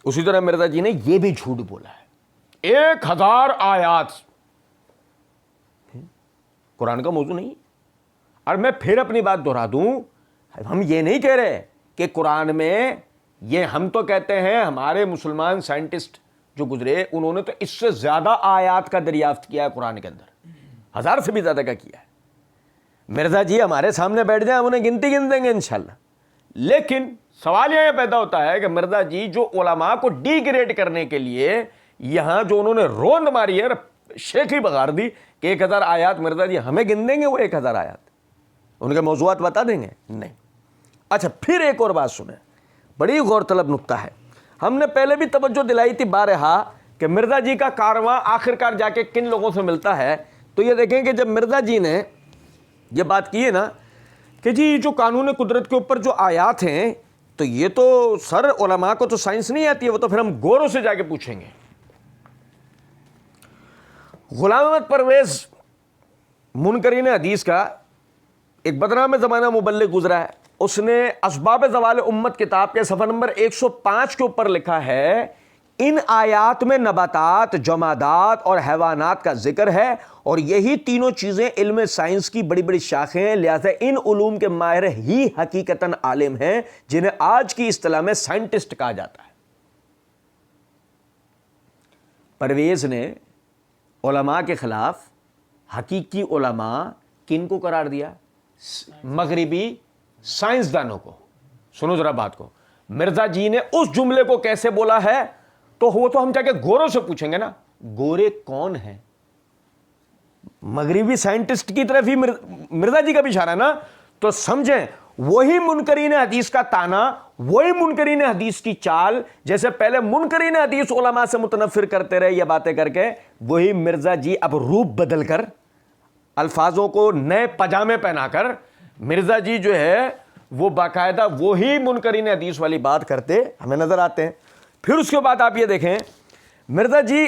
اسی طرح مرزا جی نے یہ بھی جھوٹ بولا ہے. 1000 آیات قرآن کا موضوع نہیں. اور میں پھر اپنی بات دہرا دوں، ہم یہ نہیں کہہ رہے کہ قرآن میں یہ، ہم تو کہتے ہیں ہمارے مسلمان سائنٹسٹ جو گزرے انہوں نے تو اس سے زیادہ آیات کا دریافت کیا ہے قرآن کے اندر، 1000 سے بھی زیادہ کا کیا ہے. مرزا جی ہمارے سامنے بیٹھ جائیں ہم انہیں گنتی گن دیں گے انشاءاللہ. لیکن سوال یہ پیدا ہوتا ہے کہ مرزا جی جو علماء کو ڈی گریڈ کرنے کے لیے یہاں جو انہوں نے روند ماری ہے، شیخی بغار دی کہ 1000 آیات، مرزا جی ہمیں گن دیں گے وہ 1000 آیات، ان کے موضوعات بتا دیں گے؟ نہیں. اچھا پھر ایک اور بات سنیں، بڑی غور طلب نقطہ ہے. ہم نے پہلے بھی توجہ دلائی تھی بارہا کہ مرزا جی کا کارواں آخرکار جا کے کن لوگوں سے ملتا ہے. تو یہ دیکھیں کہ جب مرزا جی نے یہ بات کی ہے نا کہ جی جو قانون قدرت کے اوپر جو آیات ہیں تو یہ تو سر علماء کو تو سائنس نہیں آتی ہے، وہ تو پھر ہم گوروں سے جا کے پوچھیں گے. غلام احمد پرویز منکرین حدیث کا ایک بدنام زمانہ مبلغ گزرا ہے، اس نے اسباب زوال امت کتاب کے صفحہ نمبر 105 کے اوپر لکھا ہے ان آیات میں نباتات، جمادات اور حیوانات کا ذکر ہے اور یہی تینوں چیزیں علم سائنس کی بڑی بڑی شاخیں ہیں، لہذا ان علوم کے ماہر ہی حقیقتاً عالم ہیں جنہیں آج کی اصطلاح میں سائنٹسٹ کہا جاتا ہے. پرویز نے علماء کے خلاف حقیقی علماء کن کو قرار دیا؟ مغربی سائنسدانوں کو. سنو ذرا بات کو، مرزا جی نے اس جملے کو کیسے بولا ہے تو وہ تو ہم جا کے گوروں سے پوچھیں گے نا. گورے کون ہیں؟ مغربی سائنٹسٹ کی طرف ہی مرزا جی کا بھی اشارہ ہے نا. تو سمجھیں وہی منکرین حدیث کا تانا، وہی منکرین حدیث کی چال، جیسے پہلے منکرین حدیث علماء سے متنفر کرتے رہے یہ باتیں کر کے، وہی مرزا جی اب روپ بدل کر الفاظوں کو نئے پجامے پہنا کر مرزا جی جو ہے وہ باقاعدہ وہی منکرین حدیث والی بات کرتے ہمیں نظر آتے ہیں. پھر اس کے بعد آپ یہ دیکھیں مرزا جی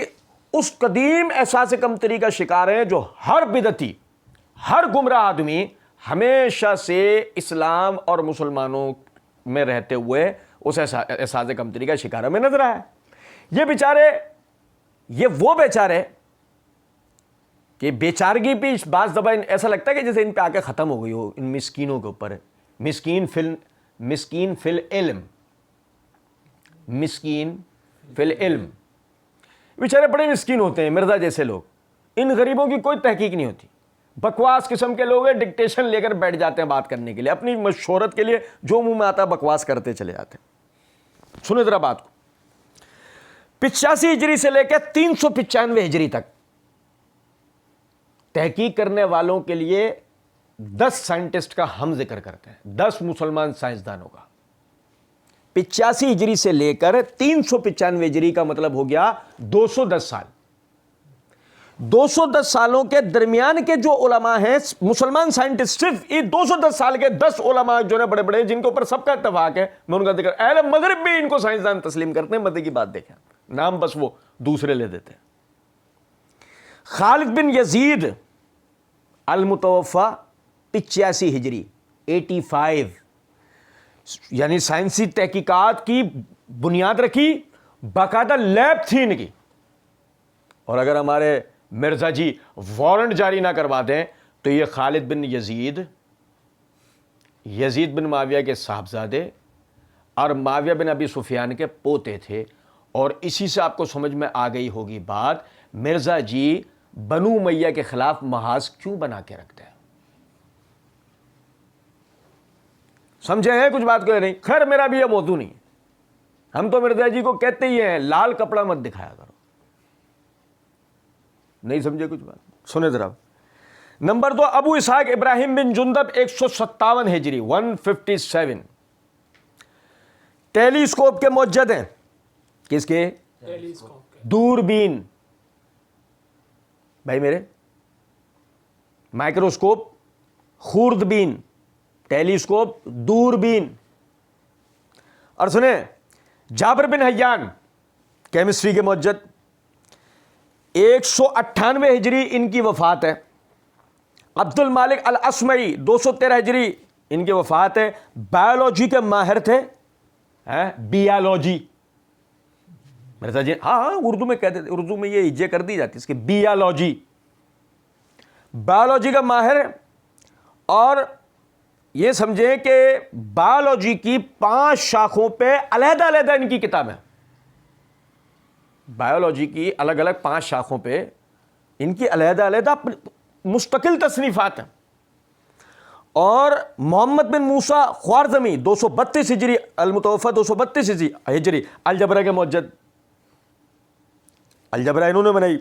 اس قدیم احساس کمتری کا شکار ہیں جو ہر بدعتی، ہر گمراہ آدمی ہمیشہ سے اسلام اور مسلمانوں میں رہتے ہوئے اس احساس کمتری کا شکار ہمیں نظر آیا. یہ بیچارے، یہ وہ بیچارے کہ بیچارگی بھی بعض دفعہ ایسا لگتا ہے کہ جیسے ان پہ آ کے ختم ہو گئی ہو، ان مسکینوں کے اوپر. مسکین فی العلم، مسکین فی العلم، بیچارے بڑے مسکین ہوتے ہیں مرزا جیسے لوگ. ان غریبوں کی کوئی تحقیق نہیں ہوتی، بکواس قسم کے لوگ ہیں، ڈکٹیشن لے کر بیٹھ جاتے ہیں بات کرنے کے لیے، اپنی مشہورت کے لیے جو منہ میں آتا ہے بکواس کرتے چلے جاتے ہیں. سنیں ذرا بات کو، 85 ہجری سے لے کے 395 ہجری تک تحقیق کرنے والوں کے لیے 10 سائنٹسٹ کا ہم ذکر کرتے ہیں، 10 مسلمان سائنسدانوں کا. 85 ہجری سے لے کر 395 ہجری کا مطلب ہو گیا 210 سال. 210 سالوں کے درمیان کے جو علماء ہیں مسلمان سائنٹسٹ، صرف یہ 210 سال کے 10 علماء جو ہیں بڑے بڑے جن کے اوپر سب کا اتفاق ہے، میں ان کا ذکر، اہل مغرب بھی ان کو سائنسدان تسلیم کرتے ہیں. مدے کی بات دیکھیں، نام بس وہ دوسرے لے دیتے ہیں. خالد بن یزید المتوفا 85 ہجری 85، یعنی سائنسی تحقیقات کی بنیاد رکھی، باقاعدہ لیب تھی ان کی. اور اگر ہمارے مرزا جی وارنٹ جاری نہ کروا دیں تو یہ خالد بن یزید بن معاویہ کے صاحبزادے اور معاویہ بن ابی سفیان کے پوتے تھے. اور اسی سے آپ کو سمجھ میں آ گئی ہوگی بات, مرزا جی بنو امیہ کے خلاف محاذ کیوں بنا کے رکھتے ہیں. سمجھے ہیں کچھ بات کو نہیں؟ خیر میرا بھی یہ موضوع نہیں, ہم تو مرزا جی کو کہتے ہی ہیں لال کپڑا مت دکھایا کرو. نہیں سمجھے کچھ بات؟ سنیں ذرا. نمبر 2, ابو اسحاق ابراہیم بن جندب 157 ہجری 157 ٹیلیسکوپ کے موجد ہیں. کس کے؟ دوربین. بھائی میرے, مائکروسکوپ, خوردبین, ٹیلیسکوپ, دوربین. اور سنیں, جابر بن حیان کیمسٹری کے موجد 198 ہجری ان کی وفات ہے. عبد المالک الاسمعی 213 ہجری ان کی وفات ہے. بایولوجی کے ماہر تھے, بیالوجی. مرزا جی ہاں اردو میں کہتے تھے, اردو میں یہ ہجے کر دی جاتی اس کے, بیالوجی, بایولوجی کا ماہر. اور یہ سمجھیں کہ بایولوجی کی 5 شاخوں پہ علیحدہ علیحدہ ان کی کتابیں, بایولوجی کی الگ الگ 5 شاخوں پہ ان کی علیحدہ علیحدہ مستقل تصنیفات ہیں. اور محمد بن موسیٰ خوارزمی 232 ہجری المتوفہ 232 ہجری الجبرہ کے موجد, الجبرہ انہوں نے بنائی.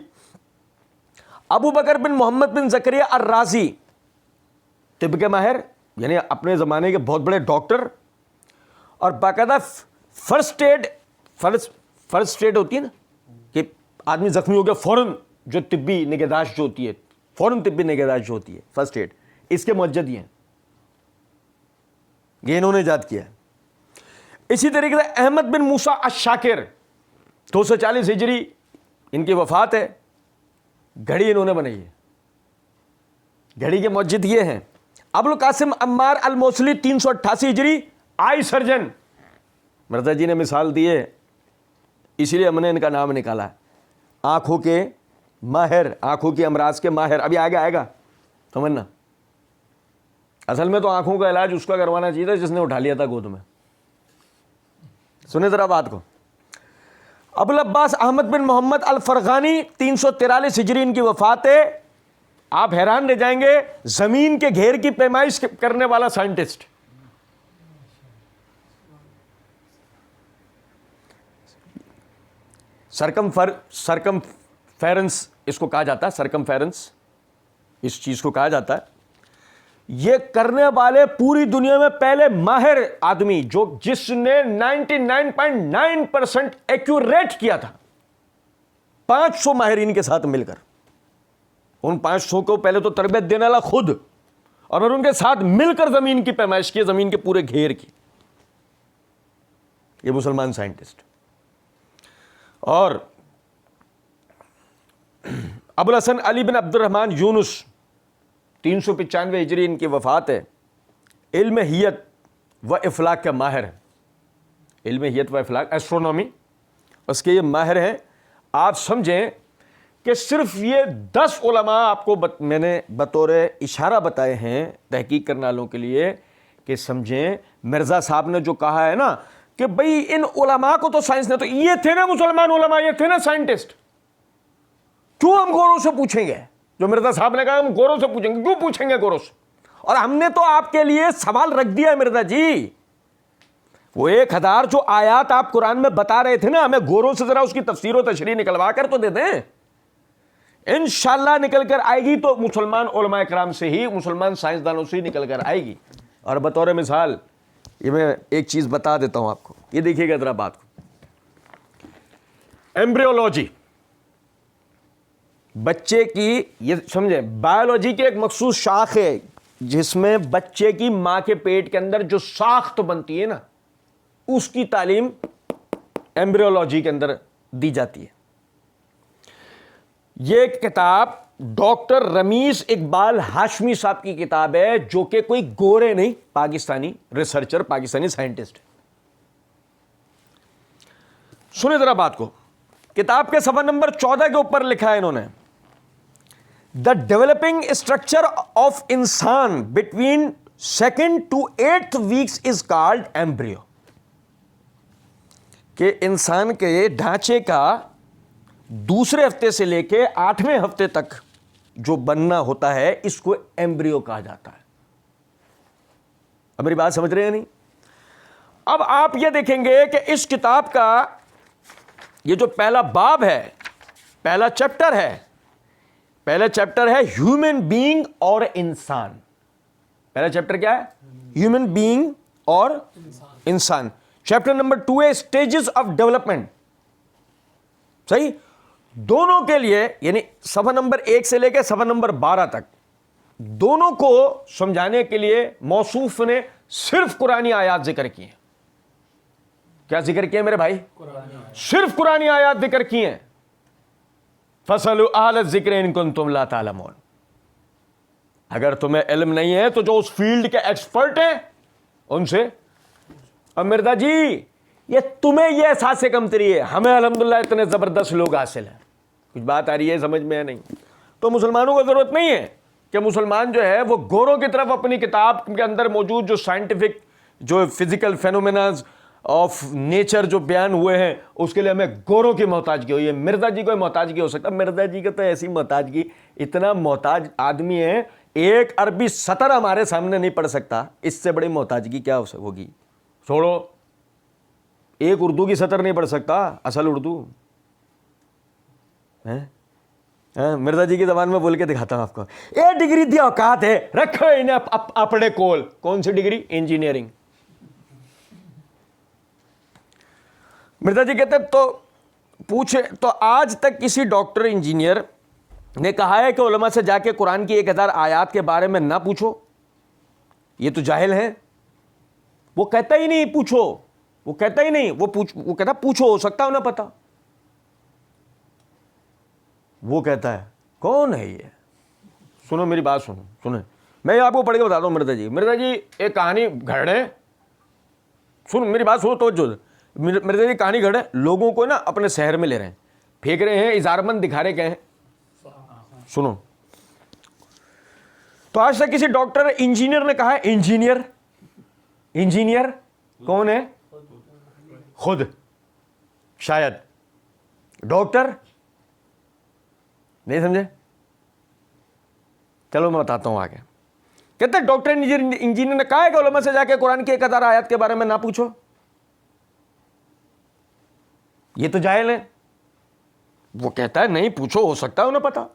ابو بکر بن محمد بن زکریا الرازی طب کے ماہر, یعنی اپنے زمانے کے بہت بڑے ڈاکٹر, اور باقاعدہ فرسٹ ایڈ ہوتی ہے نا کہ آدمی زخمی ہو گیا فوراً جو طبی نگہداشت جو ہوتی ہے, فوراً طبی نگہداشت جو ہوتی ہے فرسٹ ایڈ, اس کے موجد ہی ہیں, یہ انہوں نے ایجاد کیا ہے. اسی طریقے سے احمد بن موسیٰ الشاکر 240 ہجری ان کی وفات ہے. گھڑی انہوں نے بنائی ہے, گھڑی کے موجد یہ ہیں. ابو القاسم عمار الموصلی 388 ہجری آئی سرجن, مرزا جی نے مثال دی ہے اسی لیے ہم نے ان کا نام نکالا. آنکھوں کے ماہر, آنکھوں کے امراض کے ماہر. ابھی آگے آئے گا سمجھنا. اصل میں تو آنکھوں کا علاج اس کا کروانا چاہیے تھا جس نے اٹھا لیا تھا گود میں. سنیں ذرا بات کو. ابو العباس احمد بن محمد الفرغانی 343 ہجری ان کی وفات ہے. آپ حیران رہ جائیں گے, زمین کے گھیر کی پیمائش کرنے والا سائنٹسٹ. سرکمفیرنس اس کو کہا جاتا ہے, سرکمفیرنس اس چیز کو کہا جاتا ہے. یہ کرنے والے پوری دنیا میں پہلے ماہر آدمی جس نے 99.9% ایکوریٹ کیا تھا, 500 ماہرین کے ساتھ مل کر. ان 500 کو پہلے تو تربیت دینے والا خود, اور ان کے ساتھ مل کر زمین کی پیمائش کی, زمین کے پورے گھیر کی. یہ مسلمان سائنٹسٹ. اور ابو الحسن علی بن عبد الرحمن یونس 395 ہجری ان کی وفات ہے. علم حیت و افلاک کا ماہر, علم حیت و افلاک ایسٹرونومی اس کے یہ ماہر ہیں. آپ سمجھیں کہ صرف یہ 10 علماء آپ کو میں نے بطور اشارہ بتائے ہیں تحقیق کرنے والوں کے لیے کہ سمجھیں. مرزا صاحب نے جو کہا ہے نا کہ بھئی ان علماء کو تو سائنس نے, تو یہ تھے نا مسلمان علماء, یہ تھے نا سائنٹسٹ. کیوں ہم غوروں سے پوچھیں گے؟ جو مرزا صاحب نے کہا ہم غوروں سے پوچھیں گے, کیوں پوچھیں گے غوروں سے؟ اور ہم نے تو آپ کے لیے سوال رکھ دیا ہے مرزا جی. وہ 1000 جو آیات آپ قرآن میں بتا رہے تھے نا, ہمیں غوروں سے ذرا اس کی تفسیر و تشریح نکلوا کر تو دے دیں. انشاءاللہ نکل کر آئے گی تو مسلمان علماء کرام سے ہی, مسلمان سائنسدانوں سے ہی نکل کر آئے گی. اور بطور مثال یہ میں ایک چیز بتا دیتا ہوں آپ کو, یہ دیکھیے گا ذرا بات کو. ایمبریولوجی, بچے کی, یہ سمجھیں بایولوجی کی ایک مخصوص شاخ ہے جس میں بچے کی ماں کے پیٹ کے اندر جو ساخت بنتی ہے نا, اس کی تعلیم ایمبریولوجی کے اندر دی جاتی ہے. یہ کتاب ڈاکٹر رمیز اقبال ہاشمی صاحب کی کتاب ہے, جو کہ کوئی گورے نہیں, پاکستانی ریسرچر, پاکستانی سائنٹسٹ. سنیں ذرا بات کو. کتاب کے صفحہ نمبر 14 کے اوپر لکھا ہے انہوں نے, the developing structure of insan between 2nd to 8th weeks is called embryo. کہ انسان کے ڈھانچے کا دوسرے ہفتے سے لے کے 8ویں ہفتے تک جو بننا ہوتا ہے اس کو ایمبریو کہا جاتا ہے. اب میری بات سمجھ رہے ہیں نہیں؟ اب آپ یہ دیکھیں گے کہ اس کتاب کا یہ جو پہلا باب ہے, پہلا چیپٹر ہے ہیومن بینگ اور انسان. پہلا چیپٹر کیا ہے؟ ہیومن بینگ اور انسان. چیپٹر نمبر 2 ہے اسٹیجز آف ڈیولپمنٹ. صحیح؟ دونوں کے لیے یعنی صفحہ نمبر 1 سے لے کے صفحہ نمبر 12 تک دونوں کو سمجھانے کے لیے موصوف نے صرف قرآنی آیات ذکر کی ہیں. کیا ذکر کیے میرے بھائی؟ صرف قرآنی آیات ذکر کی ہیں. فَاسْأَلُوا أَهْلَ الذِّكْرِ إِن كُنتُمْ لَا تَعْلَمُونَ. اگر تمہیں علم نہیں ہے تو جو اس فیلڈ کے ایکسپرٹ ہیں ان سے. اب مرزا جی یہ تمہیں یہ احساس کمتری ہے, ہمیں الحمدللہ اتنے زبردست لوگ حاصل ہیں. کچھ بات آ رہی ہے سمجھ میں؟ نہیں. تو مسلمانوں کو ضرورت نہیں ہے کہ مسلمان جو ہے وہ گوروں کی طرف اپنی کتاب کے اندر موجود جو سائنٹیفک جو فزیکل فینومیناز آف نیچر جو بیان ہوئے ہیں اس کے لیے ہمیں گوروں کی محتاجگی ہوئی ہے. مرزا جی کو محتاجگی ہو سکتا ہے؟ مرزا جی کا تو ایسی محتاجگی, اتنا محتاج آدمی ہے, ایک عربی سطر ہمارے سامنے نہیں پڑھ سکتا. اس سے بڑی محتاجگی کیا ہوگی؟ چھوڑو, ایک اردو کی سطر نہیں پڑھ سکتا اصل اردو. مرزا جی کی زبان میں بول کے دکھاتا ہوں آپ کو. اے ڈگری دی اوقات ہے, رکھو انہیں اپنے کول. کون سی ڈگری؟ انجینئرنگ. مرزا جی کہتے تو پوچھے تو آج تک کسی ڈاکٹر انجینئر نے کہا ہے کہ علماء سے جا کے قرآن کی 1000 آیات کے بارے میں نہ پوچھو, یہ تو جاہل ہیں. وہ کہتا ہی نہیں پوچھو, وہ کہتا ہی نہیں, وہ کہتا پوچھو, ہو سکتا ہے انہیں پتا. وہ کہتا ہے کون ہے یہ؟ سنو میری بات سنیں, میں آپ کو پڑھ کے بتاتا ہوں. مرزا جی ایک کہانی گھڑ رہے ہیں, سن میری بات سنو توجہ. مرزا جی کہانی گھڑ رہے ہیں, لوگوں کو نا اپنے شہر میں لے رہے ہیں, پھینک رہے ہیں, اظہارمند دکھا رہے کہیں. سنو, تو آج تک کسی ڈاکٹر انجینئر نے کہا ہے انجینئر کون ہے؟ خود. شاید ڈاکٹر نہیں سمجھے؟ چلو میں بتاتا ہوں آگے. کہتے ہیں ڈاکٹر انجینئر نے کہا ہے کہ علماء سے جا کے قرآن کی 1000 آیات کے بارے میں نہ پوچھو, یہ تو جاہل ہے. وہ کہتا ہے نہیں پوچھو, ہو سکتا ہے انہیں پتا.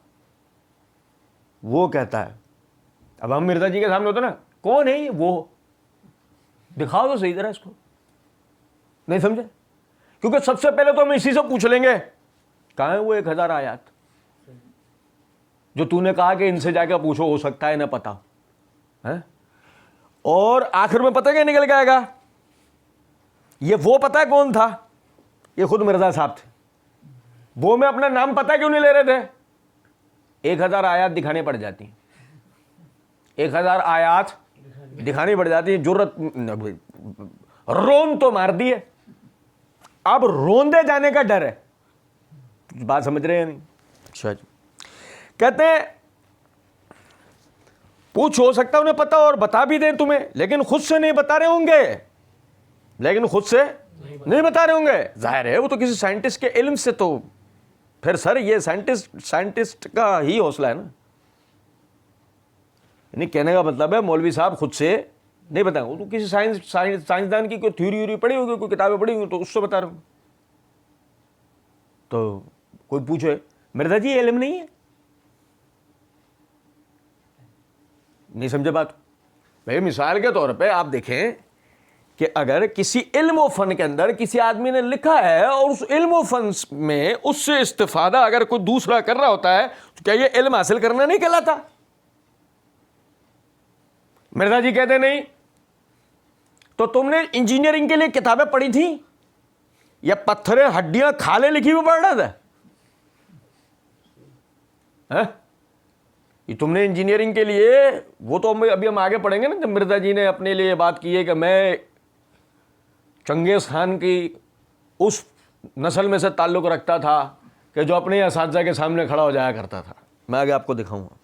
وہ کہتا ہے, اب ہم مرزا جی کے سامنے ہوتے نا, کون ہے وہ؟ دکھاؤ تو صحیح طرح اس کو. نہیں سمجھے؟ کیونکہ سب سے پہلے تو ہم اسی سے پوچھ لیں گے کہاں ہے وہ 1000 آیات جو تو نے کہا کہ ان سے جا کے پوچھو, ہو سکتا ہے نہ پتا. اور آخر میں پتہ کیا نکل کے آئے گا؟ یہ وہ پتہ ہے کون تھا؟ یہ خود مرزا صاحب تھے. وہ میں اپنا نام پتہ کیوں نہیں لے رہے تھے؟ 1000 آیات دکھانی پڑ جاتی ہیں, 1000 آیات دکھانی پڑ جاتی ہیں. جرت رون تو مار دی ہے, اب روندے جانے کا ڈر ہے. بات سمجھ رہے ہیں نہیں؟ اچھا جی. کہتے ہیں پوچھ, ہو سکتا ہے انہیں پتا اور بتا بھی دیں تمہیں, لیکن خود سے نہیں بتا رہے ہوں گے. ظاہر ہے وہ تو کسی سائنٹسٹ کے علم سے, تو پھر سر یہ سائنٹسٹ کا ہی حوصلہ ہے نا. یعنی کہنے کا مطلب ہے مولوی صاحب خود سے نہیں بتائیں, وہ تو کسی سائنسدان کی کوئی تھیوری پڑھی ہوگی, کوئی کتابیں پڑھی ہوگی, تو اس سے بتا رہا ہوں. تو کوئی پوچھے مرزا جی علم نہیں ہے, نہیں سمجھے بات؟ بھائی مثال کے طور پہ آپ دیکھیں کہ اگر کسی علم و فن کے اندر کسی آدمی نے لکھا ہے اور اس علم و فن میں اس سے استفادہ اگر کوئی دوسرا کر رہا ہوتا ہے تو کیا یہ علم حاصل کرنا نہیں کہلاتا؟ مرزا جی کہتے نہیں. تو تم نے انجینئرنگ کے لیے کتابیں پڑھی تھیں یا پتھریں ہڈیاں کھالیں لکھی ہوئی پڑھ رہا تھا؟ یہ تم نے انجینئرنگ کے لیے, وہ تو ابھی ہم آگے پڑھیں گے نا, جب مرزا جی نے اپنے لیے بات کی ہے کہ میں چنگیز خان کی اس نسل میں سے تعلق رکھتا تھا کہ جو اپنے اساتذہ کے سامنے کھڑا ہو جایا کرتا تھا. میں آگے آپ کو دکھاؤں گا.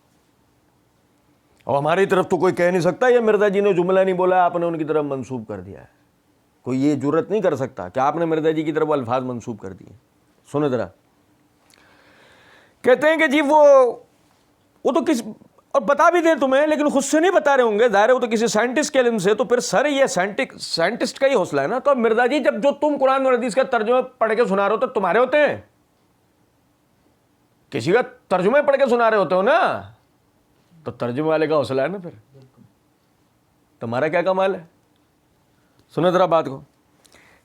اور ہماری طرف تو کوئی کہہ نہیں سکتا یہ مرزا جی نے جملہ نہیں بولا آپ نے ان کی طرف منسوب کر دیا ہے. کوئی یہ جرت نہیں کر سکتا کہ آپ نے مرزا جی کی طرف الفاظ منسوب کر دیے. سنیں ذرا, کہتے ہیں کہ جی وہ تو کس اور بتا بھی دیں تمہیں لیکن خود سے نہیں بتا رہے ہوں گے, ظاہر ہے وہ تو کسی سائنٹسٹ کے علم سے. تو پھر سر یہ سائنٹسٹ کا ہی حوصلہ ہے نا. تو مرزا جی جب جو تم قرآن اور حدیث کا ترجمہ پڑھ کے سنا رہے ہو تو تمہارے ہوتے ہیں, کسی کا ترجمہ پڑھ کے سنا رہے ہوتے ہو نا, تو ترجمے والے کا حوصلہ ہے نا. پھر تمہارا کیا کمال ہے. سنو ذرا بات کو.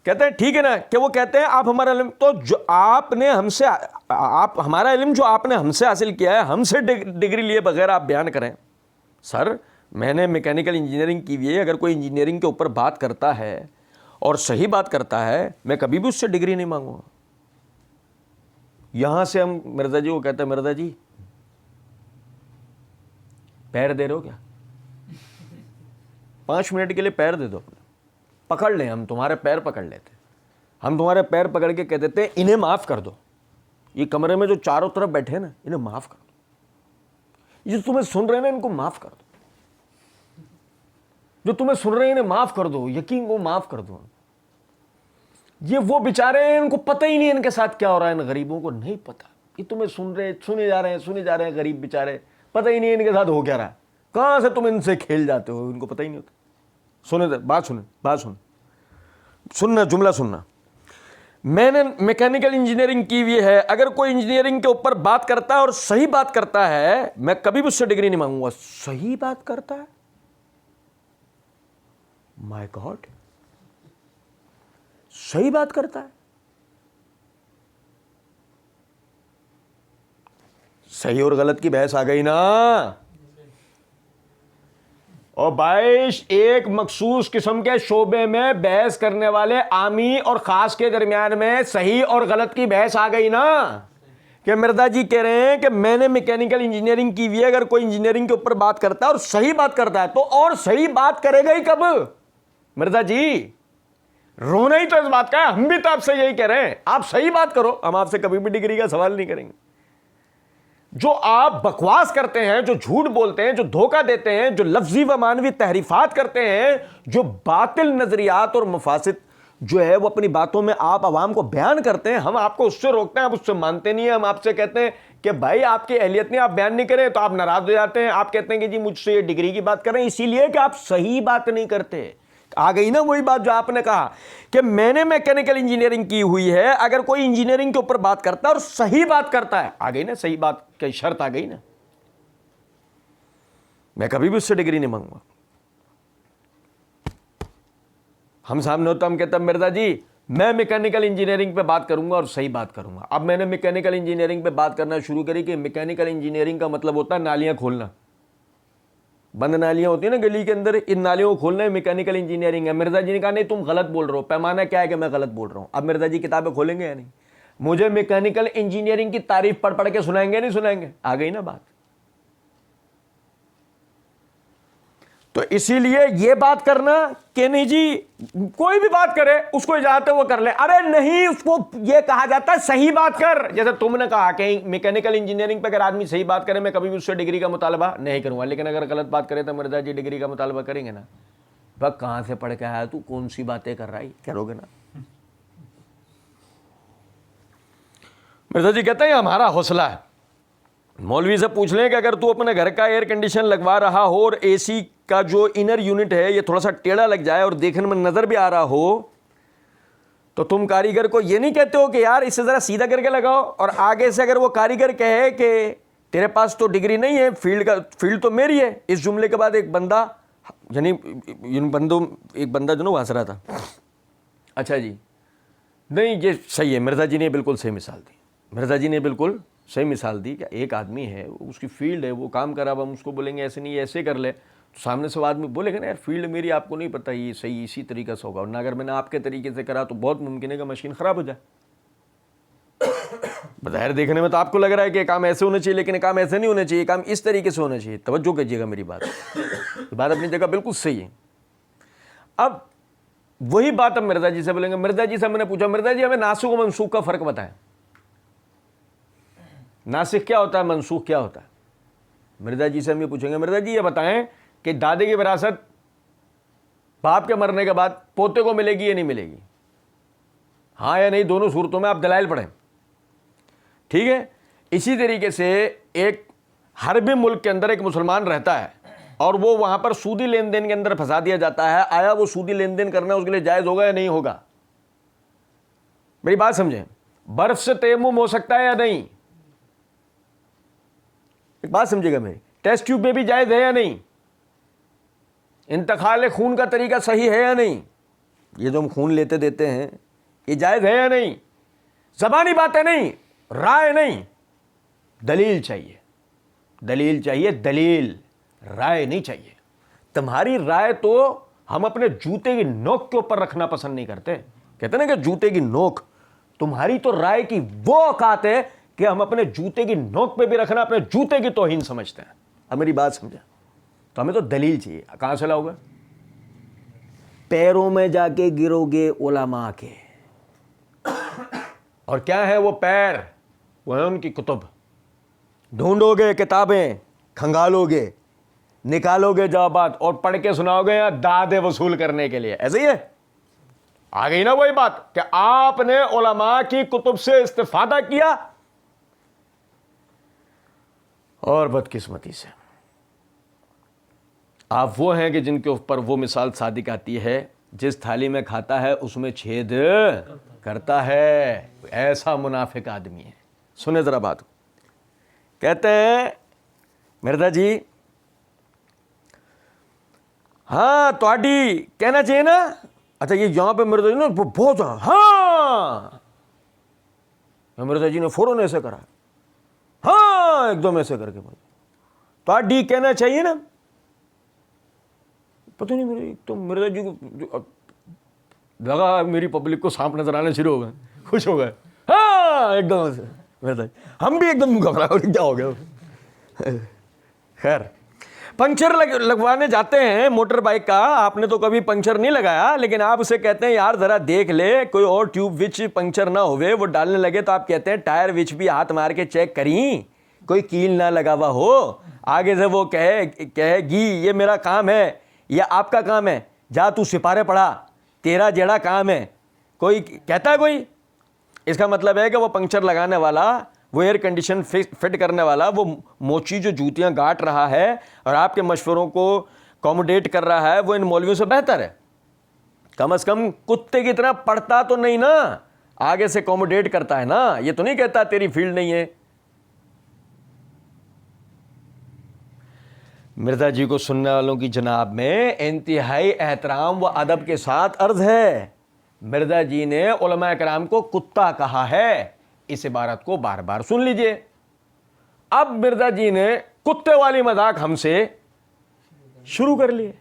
کہتے ہیں ٹھیک ہے نا کہ وہ کہتے ہیں آپ ہمارا علم تو جو آپ نے ہم سے آپ ہمارا علم جو آپ نے ہم سے حاصل کیا ہے ہم سے ڈگری لیے بغیر آپ بیان کریں. سر میں نے میکینیکل انجینئرنگ کی ہوئی ہے, اگر کوئی انجینئرنگ کے اوپر بات کرتا ہے اور صحیح بات کرتا ہے میں کبھی بھی اس سے ڈگری نہیں مانگوں گا. یہاں سے ہم مرزا جی کو کہتے ہیں مرزا جی پیر دے رہے ہو کیا, 5 منٹ کے لیے پیر دے دو, پکڑ لیں ہم تمہارے پیر پکڑ لیتے, ہم تمہارے پیر پکڑ کے کہہ دیتے ہیں انہیں معاف کر دو. یہ کمرے میں جو چاروں طرف بیٹھے ہیں نا انہیں معاف کر دو. یہ جو تمہیں سن رہے ہیں نا ان کو معاف کر دو. جو تمہیں سن رہے ہیں انہیں معاف کر دو, یقین کو معاف کر دو. یہ وہ بیچارے ہیں ان کو پتہ ہی نہیں ان کے ساتھ کیا ہو رہا ہے, ان غریبوں کو نہیں پتہ. یہ تمہیں سنے جا رہے ہیں غریب بیچارے, پتہ ہی نہیں ان کے ساتھ ہو کیا رہا ہے. کہاں سے تم ان سے کھیل جاتے ہو, ان کو پتہ ہی نہیں ہوتا. سنیں سننا جملہ سننا. میں نے میکینیکل انجینئرنگ کی ہوئی ہے, اگر کوئی انجینئرنگ کے اوپر بات کرتا ہے اور صحیح بات کرتا ہے میں کبھی بھی اس سے ڈگری نہیں مانگوں گا. صحیح بات کرتا ہے, مائی گاڈ, صحیح بات کرتا ہے. صحیح اور غلط کی بحث آ گئی نا. اور بائش ایک مخصوص قسم کے شعبے میں بحث کرنے والے عامی اور خاص کے درمیان میں صحیح اور غلط کی بحث آ گئی نا. کہ مرزا جی کہہ رہے ہیں کہ میں نے میکینیکل انجینئرنگ کی ہوئی ہے, اگر کوئی انجینئرنگ کے اوپر بات کرتا ہے اور صحیح بات کرتا ہے تو اور صحیح بات کرے گا ہی کب مرزا جی. رونا ہی تو اس بات کا ہے. ہم بھی تو آپ سے یہی کہہ رہے ہیں آپ صحیح بات کرو, ہم آپ سے کبھی بھی ڈگری کا سوال نہیں کریں گے. جو آپ بکواس کرتے ہیں, جو جھوٹ بولتے ہیں, جو دھوکہ دیتے ہیں, جو لفظی و معنوی تحریفات کرتے ہیں, جو باطل نظریات اور مفاسد جو ہے وہ اپنی باتوں میں آپ عوام کو بیان کرتے ہیں, ہم آپ کو اس سے روکتے ہیں, آپ اس سے مانتے نہیں ہیں. ہم آپ سے کہتے ہیں کہ بھائی آپ کی اہلیت نہیں, آپ بیان نہیں کریں, تو آپ ناراض ہو جاتے ہیں. آپ کہتے ہیں کہ جی مجھ سے یہ ڈگری کی بات کر رہے ہیں اسی لیے کہ آپ صحیح بات نہیں کرتے. آ گئی نا وہی بات جو آپ نے کہا کہ میں نے میکینیکل انجینئرنگ کی ہوئی ہے, اگر کوئی انجینئرنگ کے اوپر بات کرتا ہے اور صحیح بات کرتا ہے, آ گئی نا صحیح بات کی شرط آ گئی نا. میں کبھی بھی اس سے ڈگری نہیں مانگوں گا. ہم سامنے ہوتا ہم کہتا مرزا جی میں میکینیکل انجینئرنگ پہ بات کروں گا اور صحیح بات کروں گا. اب میں نے میکینیکل انجینئرنگ پہ بات کرنا شروع کری کہ میکینیکل انجینئرنگ کا مطلب ہوتا ہے نالیاں کھولنا, بند نالیاں ہوتی ہیں نا گلی کے اندر, ان نالیوں کو کھولنا ہے میکینیکل انجینئرنگ ہے. مرزا جی نے کہا نہیں تم غلط بول رہے ہو, پیمانہ کیا ہے کہ میں غلط بول رہا ہوں. اب مرزا جی کتابیں کھولیں گے یا نہیں, مجھے میکینیکل انجینئرنگ کی تعریف پڑھ پڑھ کے سنائیں گے نہیں سنائیں گے. آ گئی نا بات. تو اسی لیے یہ بات کرنا کہ نہیں جی کوئی بھی بات کرے اس کو اجازت ہے وہ کر لے, ارے نہیں, اس کو یہ کہا جاتا ہے صحیح بات کر. جیسے تم نے کہا کہ میکینیکل انجینئرنگ پہ اگر آدمی صحیح بات کرے میں کبھی بھی اس سے ڈگری کا مطالبہ نہیں کروں گا, لیکن اگر غلط بات کرے تو مرزا جی ڈگری کا مطالبہ کریں گے نا. بس کہاں سے پڑھ کے آیا تو, کون سی باتیں کر رہا ہے, کرو گے نا. مرزا جی کہتے ہیں ہمارا حوصلہ ہے. مولوی سے پوچھ لیں کہ اگر تو اپنے گھر کا ایئر کنڈیشن لگوا رہا ہو اور اے سی کا جو انر یونٹ ہے یہ تھوڑا سا ٹیڑھا لگ جائے اور دیکھنے میں نظر بھی آ رہا ہو تو تم کاریگر کو یہ نہیں کہتے ہو کہ یار اسے ذرا سیدھا کر کے لگاؤ, اور آگے سے اگر وہ کاریگر کہے کہ تیرے پاس تو ڈگری نہیں ہے, فیلڈ تو میری ہے. اس جملے کے بعد ایک بندہ یعنی ایک بندہ جو نا وہ ہنس رہا تھا. اچھا جی نہیں یہ صحیح ہے, مرزا جی نے بالکل صحیح مثال دی. مرزا جی نے بالکل صحیح مثال دی کہ ایک آدمی ہے اس کی فیلڈ ہے وہ کام کر رہا, اب ہم اس کو بولیں گے ایسے نہیں ایسے کر لے تو سامنے سے وہ آدمی بولے گا نا یار فیلڈ میری, آپ کو نہیں پتہ یہ صحیح اسی طریقے سے ہوگا, ورنہ اگر میں نے آپ کے طریقے سے کرا تو بہت ممکن ہے کہ مشین خراب ہو جائے. بظاہر دیکھنے میں تو آپ کو لگ رہا ہے کہ یہ کام ایسے ہونا چاہیے, لیکن یہ کام ایسے نہیں ہونا چاہیے, یہ کام اس طریقے سے ہونا چاہیے. توجہ کیجیے گا میری بات, بات اپنی جگہ بالکل صحیح ہے. اب وہی بات اب مرزا جی سے بولیں گے. مرزا جی سے میں نے پوچھا مرزا جی ہمیں ناسخ و منسوخ کا فرق بتائیں. ناسخ کیا ہوتا ہے, منسوخ کیا ہوتا ہے؟ مرزا جی سے ہم یہ پوچھیں گے مرزا جی یہ بتائیں کہ دادے کی وراثت باپ کے مرنے کے بعد پوتے کو ملے گی یا نہیں ملے گی؟ ہاں یا نہیں، دونوں صورتوں میں آپ دلائل پڑھیں. ٹھیک ہے. اسی طریقے سے ایک حربی ملک کے اندر ایک مسلمان رہتا ہے اور وہ وہاں پر سودی لین دین کے اندر پھنسا دیا جاتا ہے. آیا وہ سودی لین دین کرنا اس کے لیے جائز ہوگا یا نہیں ہوگا؟ میری بات سمجھیں. برف سے تیمم ہو سکتا ہے یا نہیں؟ ایک بات سمجھے گا میری. ٹیسٹ ٹیوب میں بھی جائز ہے یا نہیں؟ انتقال خون کا طریقہ صحیح ہے یا نہیں؟ یہ جو ہم خون لیتے دیتے ہیں یہ جائز ہے یا نہیں؟ زبانی باتیں نہیں، رائے نہیں، دلیل چاہیے. دلیل چاہیے، دلیل، رائے نہیں چاہیے. تمہاری رائے تو ہم اپنے جوتے کی نوک کے اوپر رکھنا پسند نہیں کرتے. کہتے ہیں نا کہ جوتے کی نوک. تمہاری تو رائے کی وہ اوقات ہے کہ ہم اپنے جوتے کی نوک پہ بھی رکھنا اپنے جوتے کی توہین سمجھتے ہیں. اب میری بات سمجھا. تو ہمیں تو دلیل چاہیے. کہاں سے لاؤ گے؟ پیروں میں جا کے گرو گے علماء کے. اور کیا ہے وہ پیر؟ وہ ہے ان کی کتب. ڈھونڈو گے کتابیں، کھنگالو گے، نکالو گے جوابات اور پڑھ کے سناؤ گے یا دادے وصول کرنے کے لیے. ایسے ہی ہے. آ گئی نا وہی بات کہ آپ نے علماء کی کتب سے استفادہ کیا اور بدقسمتی سے آپ وہ ہیں کہ جن کے اوپر وہ مثال صادق آتی ہے، جس تھالی میں کھاتا ہے اس میں چھید کرتا ہے. ایسا منافق آدمی ہے. سنیں ذرا بات. کہتے ہیں مرزا جی ہاں تواڈی کہنا چاہیے نا. اچھا یہ یہاں پہ مرزا جی نا بہت ہاں مرزا جی نے فوراً ایسے کرا. ہاں ایک دم ایسے کر کے بول تواڈی کہنا چاہیے نا. پتہ نہیں میرے تو مرزا جی کو لگا میری پبلک کو سانپ نظر آنے شروع ہو گئے، خوش ہو گئے. ہاں ایک دم ایسے مرزا جی. ہم بھی ایک دم گھبرا کیا ہو گیا. خیر پنچر لگوانے جاتے ہیں موٹر بائک کا. آپ نے تو کبھی پنچر نہیں لگایا لیکن آپ اسے کہتے ہیں یار ذرا دیکھ لے کوئی اور ٹیوب وچ پنچر نہ ہوئے. وہ ڈالنے لگے تو آپ کہتے ہیں ٹائر وچ بھی ہاتھ مار کے چیک کریں کوئی کیل نہ لگا ہوا ہو. آگے سے وہ کہے گی یہ میرا کام ہے یا آپ کا کام ہے، جا تو سپارے پڑھا، تیرا جیڑا کام ہے. کوئی کہتا ہے کوئی؟ اس کا مطلب ہے کہ وہ پنچر لگانے والا، وہ ایئر کنڈیشن فٹ کرنے والا، وہ موچی جو جوتیاں گاٹ رہا ہے اور آپ کے مشوروں کو کوموڈیٹ کر رہا ہے، وہ ان مولویوں سے بہتر ہے. کم از کم کتے کی طرح پڑھتا تو نہیں نا، آگے سے کوموڈیٹ کرتا ہے نا. یہ تو نہیں کہتا تیری فیلڈ نہیں ہے. مرزا جی کو سننے والوں کی جناب میں انتہائی احترام و ادب کے ساتھ عرض ہے، مرزا جی نے علماء کرام کو کتا کہا ہے. اس عبارت کو بار بار سن لیجئے. اب مرزا جی نے کتے والی مذاق ہم سے شروع کر لیے.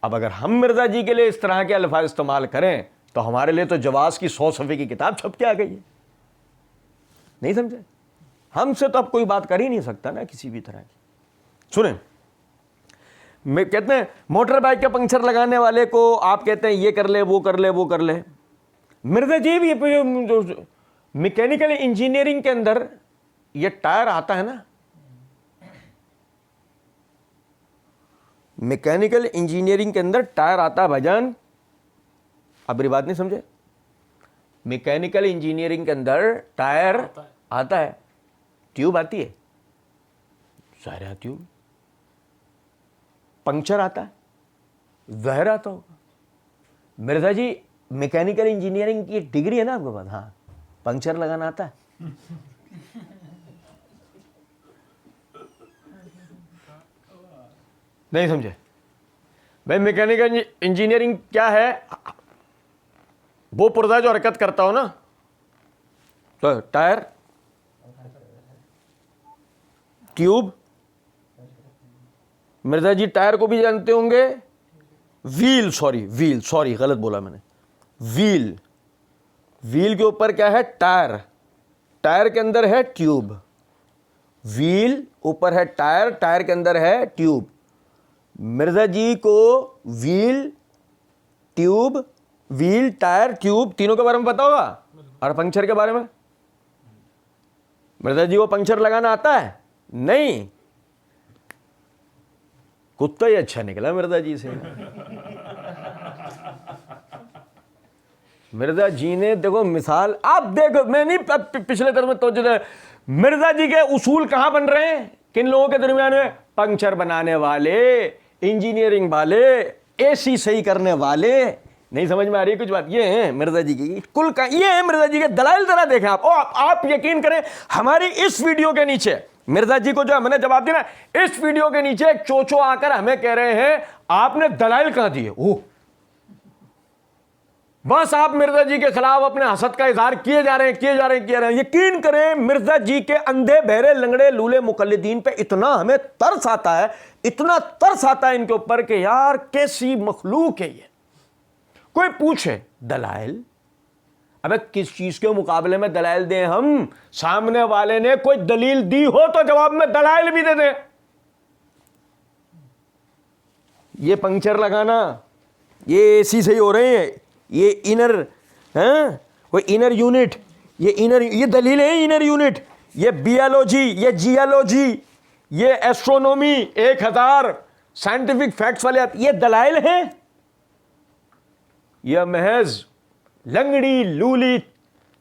اب اگر ہم مرزا جی کے لیے اس طرح کے الفاظ استعمال کریں تو ہمارے لیے تو جواز کی 100 صفحے کی کتاب چھپ کے آ گئی ہے. نہیں سمجھے؟ ہم سے تو اب کوئی بات کر ہی نہیں سکتا نا کسی بھی طرح کی. سنیں کہتے ہیں موٹر بائک کے پنکچر لگانے والے کو آپ کہتے ہیں یہ کر لے وہ کر لے وہ کر لے. مرزا جی بھی میکینیکل انجینئرنگ کے اندر یہ ٹائر آتا ہے نا، میکینیکل انجینئرنگ کے اندر ٹائر آتا ہے بھجن. اب میری بات نہیں سمجھے؟ میکینیکل انجینئرنگ کے اندر ٹائر آتا ہے، ٹیوب آتی ہے، ظاہر ٹیوب. پنکچر آتا ہے، ظاہر آتا ہوگا. مرزا جی میکینیکل انجینئرنگ کی ڈگری ہے نا آپ کے پاس؟ ہاں. پنکچر لگانا آتا ہے؟ نہیں سمجھے بھائی؟ میکینیکل انجینئرنگ کیا ہے؟ وہ پرزا جو حرکت کرتا ہو نا، تو ٹائر، ٹیوب. مرزا جی ٹائر کو بھی جانتے ہوں گے. ویل سوری غلط بولا میں نے. ویل کے اوپر کیا ہے؟ ٹائر. ٹائر کے اندر ہے ٹیوب. ویل اوپر ہے ٹائر، ٹائر کے اندر ہے ٹیوب. مرزا جی کو ویل ٹائر ٹیوب تینوں کے بارے میں پتا ہوگا. اور پنکچر کے بارے میں مرزا جی کو پنکچر لگانا آتا ہے؟ نہیں, کتا ہی اچھا نکلا مرزا جی سے. مرزا جی نے دیکھو مثال, آپ دیکھو, میں نہیں پچھلے طرف میں توجہ, مرزا جی کے اصول کہاں بن رہے ہیں, کن لوگوں کے درمیان میں, پنکچر بنانے والے, انجینئرنگ والے, اے سی صحیح کرنے والے. نہیں سمجھ میں آ رہی کچھ بات, یہ ہیں مرزا جی کی کل کا, یہ ہیں مرزا جی کے دلائل. ذرا دیکھیں آپ یقین کریں, ہماری اس ویڈیو کے نیچے مرزا جی کو جو ہم نے جواب دیا نا, اس ویڈیو کے نیچے ایک چوچو آ کر ہمیں کہہ رہے ہیں آپ نے دلائل کہاں دیے. بس آپ مرزا جی کے خلاف اپنے حسد کا اظہار کیے جا رہے ہیں. یقین کریں مرزا جی کے اندھے بہرے لنگڑے لولے مقلدین پہ اتنا ہمیں ترس آتا ہے, اتنا ترس آتا ہے ان کے اوپر کہ یار کیسی مخلوق ہے یہ. کوئی پوچھے دلائل, ابے کس چیز کے مقابلے میں دلائل دیں ہم, سامنے والے نے کوئی دلیل دی ہو تو جواب میں دلائل بھی دے دیں. یہ پنکچر لگانا, یہ اے سی صحیح ہو رہے ہیں, یہ انر کوئی انر یونٹ, یہ دلیل ہے انر یونٹ, یہ بیالوجی, یہ جیالوجی, یہ ایسٹرونومی, 1000 سائنٹیفک فیکٹس والے, یہ دلائل ہیں. یہ محض لنگڑی لولی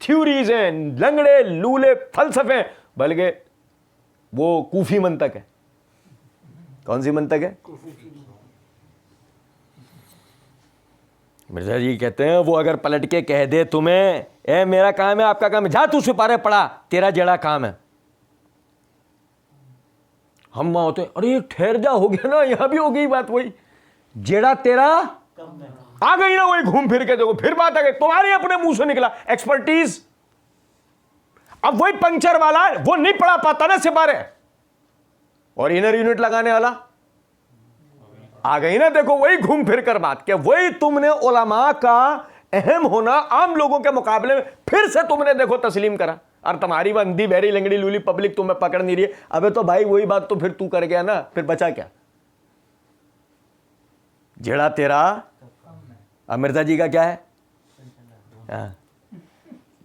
تھیوریز ہیں, لنگڑے لولے فلسفے, بلکہ وہ کوفی منطق ہے. کون سی منطق ہے؟ مرزا جی کہتے ہیں وہ اگر پلٹ کے کہہ دے تمہیں, اے میرا کام ہے آپ کا کام ہے, جا تو سپارے پڑھا, تیرا جڑا کام ہے. ہم وہاں ہوتے ہیں, ارے ٹھہر جا, ہو گیا نا, یہاں بھی ہو گئی بات وہی, جیڑا تیرا آ گئی نا وہی گھوم پھر کے دیکھو, پھر بات آ گئی تمہاری اپنے منہ سے نکلا ایکسپرٹیز. اب وہی پنکچر والا وہ نہیں پڑھا پاتا نا سپارے, اور انر یونٹ لگانے والا آ گئی نا, دیکھو وہی گھوم پھر کر بات, کہ وہی تم نے علماء کا اہم ہونا عام لوگوں کے مقابلے میں پھر سے تم نے دیکھو تسلیم کرا, اور تمہاری وہ اندھی بہری لنگڑی لولی پبلک تمہیں پکڑ نہیں رہی ہے. ابے تو بھائی وہی بات تو پھر تو کر گیا نا, پھر بچا کیا؟ جیڑا تیرا. اب مرزا جی کا کیا ہے,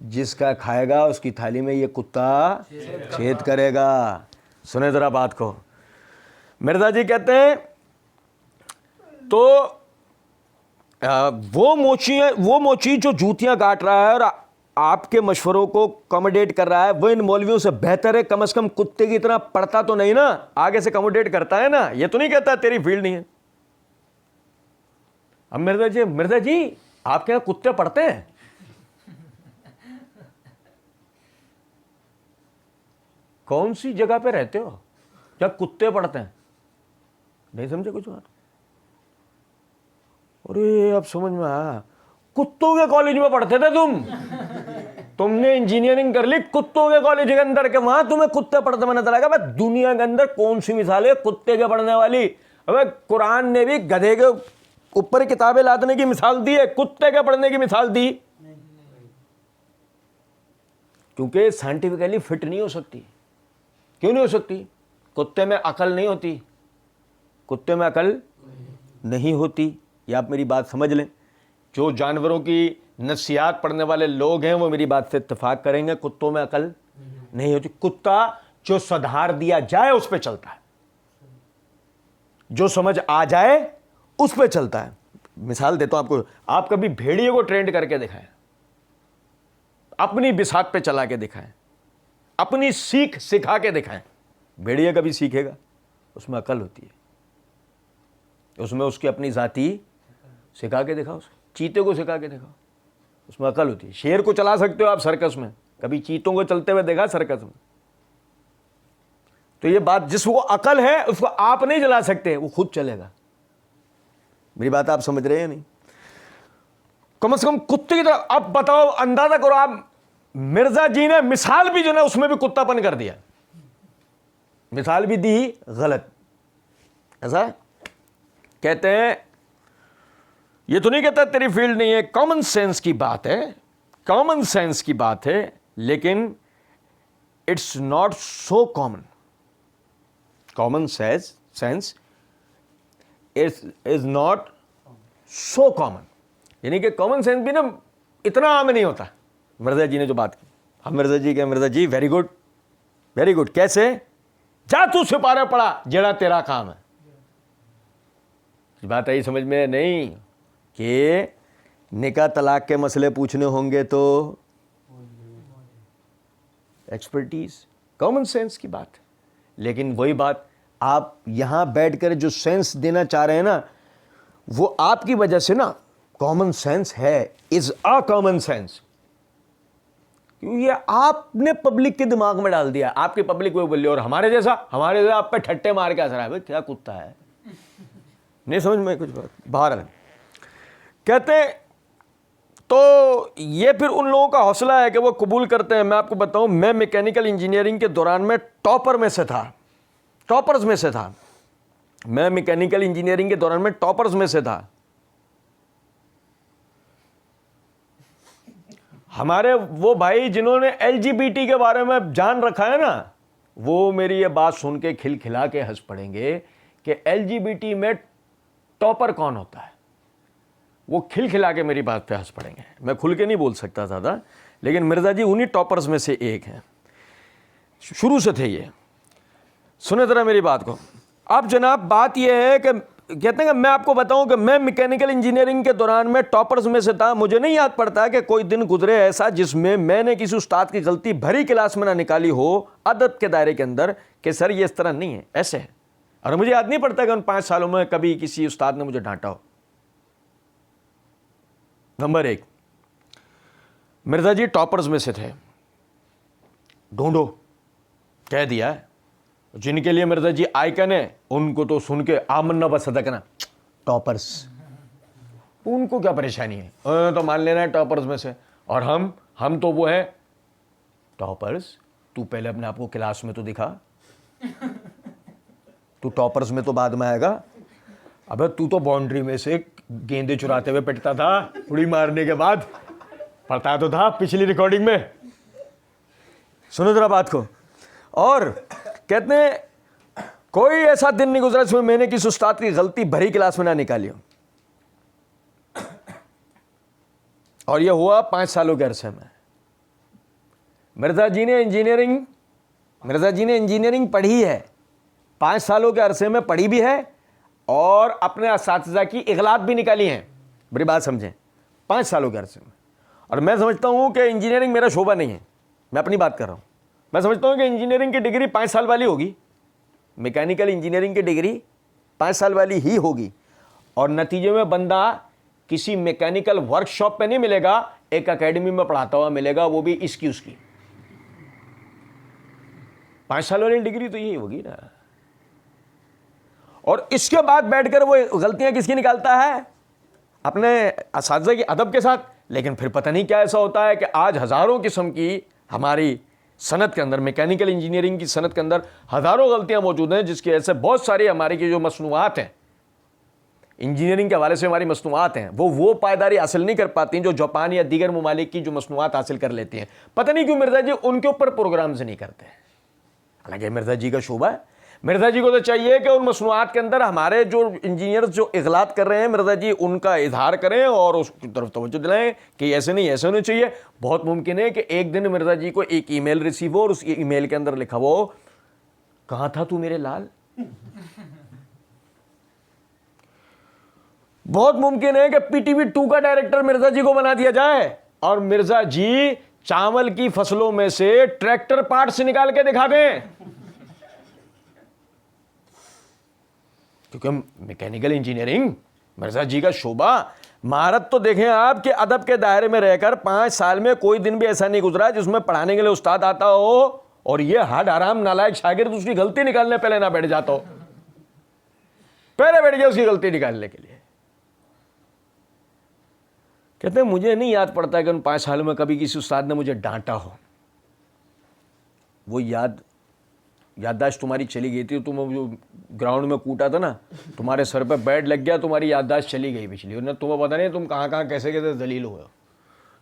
جس کا کھائے گا اس کی تھالی میں یہ کتا چھید کرے گا. سنیں ذرا بات کو. مرزا جی کہتے ہیں تو وہ موچی جو جوتیاں کاٹ رہا ہے اور آپ کے مشوروں کو کموڈیٹ کر رہا ہے, وہ ان مولویوں سے بہتر ہے, کم از کم کتے کی طرح پڑھتا تو نہیں نا, آگے سے کموڈیٹ کرتا ہے نا, یہ تو نہیں کہتا تیری فیلڈ نہیں ہے. اب مرزا جی آپ کے یہاں کتے پڑھتے ہیں؟ کون سی جگہ پہ رہتے ہو کیا کتے پڑھتے ہیں؟ نہیں سمجھے کچھ بات؟ ارے اب سمجھ میں آیا, کتوں کے کالج میں پڑھتے تھے تم نے انجینئرنگ کر لی کتوں کے کالج کے اندر, کے وہاں تمہیں کتے پڑھتے میں نظر آئے گا. دنیا کے اندر کون سی مثال ہے کتے کے پڑھنے والی؟ ابے قرآن نے بھی گدھے کے اوپر کتابیں لادنے کی مثال دی ہے, کتے کے پڑھنے کی مثال دی, کیونکہ سائنٹیفکلی فٹ نہیں ہو سکتی. کیوں نہیں ہو سکتی؟ کتے میں عقل نہیں ہوتی, کتے میں عقل نہیں ہوتی. یہ آپ میری بات سمجھ لیں, جو جانوروں کی نفسیات پڑھنے والے لوگ ہیں وہ میری بات سے اتفاق کریں گے, کتوں میں عقل نہیں ہوتی. کتا جو سدھار دیا جائے اس پہ چلتا ہے, جو سمجھ آ جائے اس پہ چلتا ہے. مثال دیتا ہوں آپ کو, آپ کبھی بھیڑیے کو ٹرینڈ کر کے دکھائیں, اپنی بساط پہ چلا کے دکھائیں, اپنی سیکھ سکھا کے دکھائیں. بھیڑیے کبھی سیکھے گا؟ اس میں عقل ہوتی ہے, اس میں اس کی اپنی ذاتی سکھا کے دکھاؤ, چیتے کو سکھا کے دکھاؤ, اس میں عقل ہوتی ہے. شیر کو چلا سکتے ہو آپ سرکس میں, کبھی چیتوں کو چلتے ہوئے دیکھا سرکس میں؟ تو یہ بات, جس کو عقل ہے اس کو آپ نہیں چلا سکتے, وہ خود چلے گا. میری بات آپ سمجھ رہے ہیں نہیں؟ کم از کم کتے کی طرح. اب بتاؤ, اندازہ کرو آپ, مرزا جی نے مثال بھی جو نا اس میں بھی کتا پن کر دیا, مثال بھی دی غلط. ایسا کہتے ہیں, یہ تو نہیں کہتا تیری فیلڈ نہیں ہے, کامن سینس کی بات ہے, کامن سینس کی بات ہے, لیکن it's not so common. Common sense is not so common, یعنی کہ کامن سینس بھی نا اتنا عام نہیں ہوتا. مرزا جی نے جو بات کی, ہم مرزا جی کے, مرزا جی ویری گڈ ویری گڈ. کیسے جا تو سپارہ پڑا جڑا تیرا کام ہے. بات آئی سمجھ میں؟ نہیں کہ نکاح طلاق کے مسئلے پوچھنے ہوں گے تو ایکسپرٹیز کامن سینس کی بات. لیکن وہی بات آپ یہاں بیٹھ کر جو سینس دینا چاہ رہے ہیں نا وہ آپ کی وجہ سے نا کامن سینس ہے، از اے کامن سینس. یہ آپ نے پبلک کے دماغ میں ڈال دیا. آپ کی پبلک وہ بولی اور ہمارے جیسا آپ پہ ٹھٹے مار کے اثر ہے. بھائی کیا کتا ہے، نہیں سمجھ میں کچھ بات. باہر کہتے ہیں تو یہ پھر ان لوگوں کا حوصلہ ہے کہ وہ قبول کرتے ہیں. میں آپ کو بتاؤں، میں میکینیکل انجینئرنگ کے دوران میں ٹاپرز میں سے تھا. میں میکینیکل انجینئرنگ کے دوران میں ٹاپرز میں سے تھا. ہمارے وہ بھائی جنہوں نے LGBT کے بارے میں جان رکھا ہے نا وہ میری یہ بات سن کے کھلکھلا کے ہنس پڑیں گے کہ LGBT میں ٹاپر کون ہوتا ہے. وہ کھلکھلا کے میری بات پہ ہنس پڑیں گے. میں کھل کے نہیں بول سکتا زیادہ، لیکن مرزا جی انہی ٹاپرز میں سے ایک ہیں، شروع سے تھے. یہ سنیں ذرا میری بات کو. اب جناب بات یہ ہے کہ کہتے ہیں کہ میں آپ کو بتاؤں کہ میں میکینیکل انجینئرنگ کے دوران میں ٹاپرز میں سے تھا. مجھے نہیں یاد پڑتا کہ کوئی دن گزرے ایسا جس میں نے کسی استاد کی غلطی بھری کلاس میں نہ نکالی ہو ادب کے دائرے کے اندر کہ سر یہ اس طرح نہیں ہے، ایسے ہے. اور مجھے یاد نہیں پڑتا کہ ان 5 سالوں میں کبھی کسی استاد نے مجھے ڈانٹا ہو. نمبر 1، مرزا جی ٹاپرز میں سے تھے. ڈھونڈو، کہہ دیا ہے. جن کے لیے مرزا جی آئیکن ہے ان کو تو سن کے آمنا بصدقنا ٹاپرز، ان کو کیا پریشانی ہے، تو مان لینا ہے ٹاپرز میں سے. اور ہم تو وہ ہیں ٹاپرز. تو پہلے اپنے آپ کو کلاس میں تو دکھا، تو ٹاپرز میں تو بعد میں آئے گا. ابے تو باؤنڈری میں سے گیندے چراتے ہوئے پٹتا تھا، اڑی مارنے کے بعد پڑھتا تو تھا پچھلی ریکارڈنگ میں. سنو ذرا بات کو. اور کہتے ہیں کوئی ایسا دن نہیں گزرا جس میں نے کسی استاد کی غلطی بھری کلاس میں نہ نکالی ہو. اور یہ ہوا 5 سالوں کے عرصے میں. مرزا جی نے انجینئرنگ پڑھی ہے، 5 سالوں کے عرصے میں پڑھی بھی ہے اور اپنے اساتذہ کی اغلاط بھی نکالی ہیں. بڑی بات سمجھیں، 5 سالوں کے عرصے میں. اور میں سمجھتا ہوں کہ انجینئرنگ میرا شعبہ نہیں ہے، میں اپنی بات کر رہا ہوں. میں سمجھتا ہوں کہ انجینئرنگ کی ڈگری 5 سال والی ہوگی، میکینیکل انجینئرنگ کی ڈگری 5 سال والی ہی ہوگی. اور نتیجے میں بندہ کسی میکینیکل ورک شاپ پہ نہیں ملے گا، ایک اکیڈمی میں پڑھاتا ہوا ملے گا، وہ بھی اس کی 5 سال والی ڈگری تو یہی ہوگی نا. اور اس کے بعد بیٹھ کر وہ غلطیاں کس کی نکالتا ہے؟ اپنے اساتذہ کی ادب کے ساتھ. لیکن پھر پتہ نہیں کیا ایسا ہوتا ہے کہ آج ہزاروں قسم کی ہماری صنعت کے اندر، میکینیکل انجینئرنگ کی صنعت کے اندر ہزاروں غلطیاں موجود ہیں، جس کی وجہ سے بہت ساری ہماری کی جو مصنوعات ہیں انجینئرنگ کے حوالے سے، ہماری مصنوعات ہیں وہ پائیداری حاصل نہیں کر پاتی جو جاپان یا دیگر ممالک کی جو مصنوعات حاصل کر لیتی ہیں. پتہ نہیں کیوں مرزا جی ان کے اوپر پروگرامز نہیں کرتے، حالانکہ مرزا جی کا شعبہ ہے. مرزا جی کو تو چاہیے کہ ان مصنوعات کے اندر ہمارے جو انجینئر جو اغلاط کر رہے ہیں مرزا جی ان کا اظہار کریں اور اس کی طرف توجہ دلائیں کہ ایسے نہیں ہونا چاہیے. بہت ممکن ہے کہ ایک دن مرزا جی کو ایک ای میل ریسیو ہو اور اس ای میل کے اندر لکھا ہو، کہاں تھا تو میرے لال. بہت ممکن ہے کہ PTV 2 کا ڈائریکٹر مرزا جی کو بنا دیا جائے اور مرزا جی چاول کی فصلوں میں سے ٹریکٹر پارٹس نکال کے دکھا دیں. کیونکہ میکینیکل انجینئرنگ مرزا جی کا شعبہ. مہارت تو دیکھیں آپ کہ ادب کے دائرے میں رہ کر 5 سال میں کوئی دن بھی ایسا نہیں گزرا جس میں پڑھانے کے لیے استاد آتا ہو اور یہ ہڈ حرام نالائق شاگرد اس کی غلطی نکالنے پہلے نہ بیٹھ جاتا ہو، پہلے بیٹھ گیا اس کی غلطی نکالنے کے لیے. کہتے ہیں مجھے نہیں یاد پڑتا کہ ان 5 سالوں میں کبھی کسی استاد نے مجھے ڈانٹا ہو. وہ یادداشت تمہاری چلی گئی تھی، تم جو گراؤنڈ میں کوٹا تھا نا، تمہارے سر پہ بیٹ لگ گیا، تمہاری یادداشت چلی گئی پچھلی، اور تمہیں پتہ نہیں تم کہاں کیسے ذلیل ہوئے.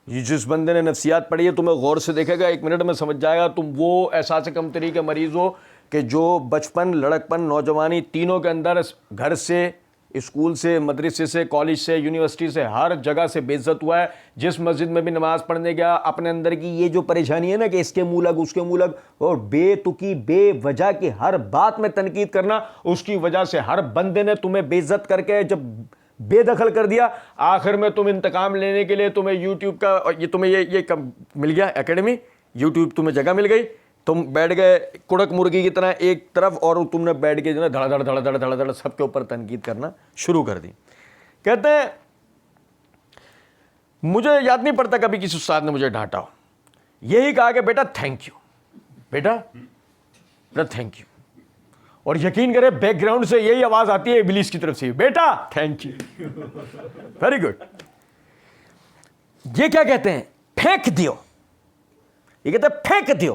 جس بندے نے نفسیات پڑھی ہے تمہیں غور سے دیکھے گا، 1 منٹ میں سمجھ جائے گا تم وہ احساس کمتری کے مریض ہو کہ جو بچپن، لڑکپن، نوجوانی تینوں کے اندر گھر سے اسکول سے, مدرسے سے, کالج سے, یونیورسٹی سے, ہر جگہ سے بے عزت ہوا ہے. جس مسجد میں بھی نماز پڑھنے گیا, اپنے اندر کی یہ جو پریشانی ہے نا کہ اس کے منہ لگ اس کے منہ لگ, اور بے تکی بے وجہ کی ہر بات میں تنقید کرنا, اس کی وجہ سے ہر بندے نے تمہیں بے عزت کر کے جب بے دخل کر دیا, آخر میں تم انتقام لینے کے لیے تمہیں یوٹیوب کا تمہیں یہ مل گیا اکیڈمی, یوٹیوب تمہیں جگہ مل گئی, تم بیٹھ گئے کڑک مرغی کی طرح ایک طرف, اور تم نے بیٹھ کے جو ہے دھڑ دھڑ دھڑ دھڑ دھڑ دھڑ سب کے اوپر تنقید کرنا شروع کر دی. کہتے ہیں مجھے یاد نہیں پڑتا کبھی کسی استاد نے مجھے ڈانٹا ہو, یہی کہا کہ بیٹا تھینک یو, بیٹا تھینک یو, اور یقین کرے بیک گراؤنڈ سے یہی آواز آتی ہے ابلیس کی طرف سے, بیٹا تھینک یو, ویری گڈ. یہ کیا کہتے ہیں؟ پھینک دیو. یہ کہتے ہیں پھینک دیو,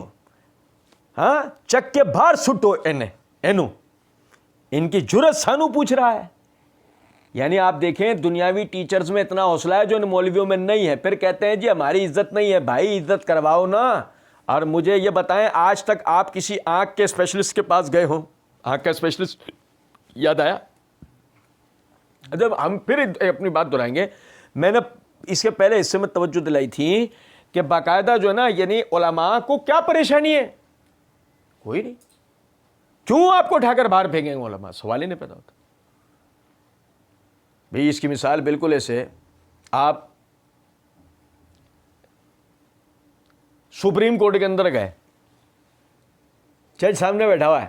ہاں چک کے باہر سٹو اینو. ان کی جرت سانو پوچھ رہا ہے. یعنی آپ دیکھیں دنیاوی ٹیچرز میں اتنا حوصلہ ہے جو ان مولویوں میں نہیں ہے, پھر کہتے ہیں جی ہماری عزت نہیں ہے. بھائی عزت کرواؤ نا. اور مجھے یہ بتائیں آج تک آپ کسی آنکھ کے اسپیشلسٹ کے پاس گئے ہوں؟ آنکھ کا اسپیشلسٹ یاد آیا؟ جب ہم پھر اپنی بات دہرائیں گے, میں نے اس کے پہلے حصے میں توجہ دلائی تھی کہ باقاعدہ جو ہے نا یعنی علماء کو کیا پریشانی ہے؟ کوئی نہیں. کیوں آپ کو اٹھا کر باہر پھینکیں گے علماء؟ سوال ہی نہیں پیدا ہوتا. بھئی اس کی مثال بالکل ایسے, آپ سپریم کورٹ کے اندر گئے, جج سامنے بیٹھا ہوا ہے,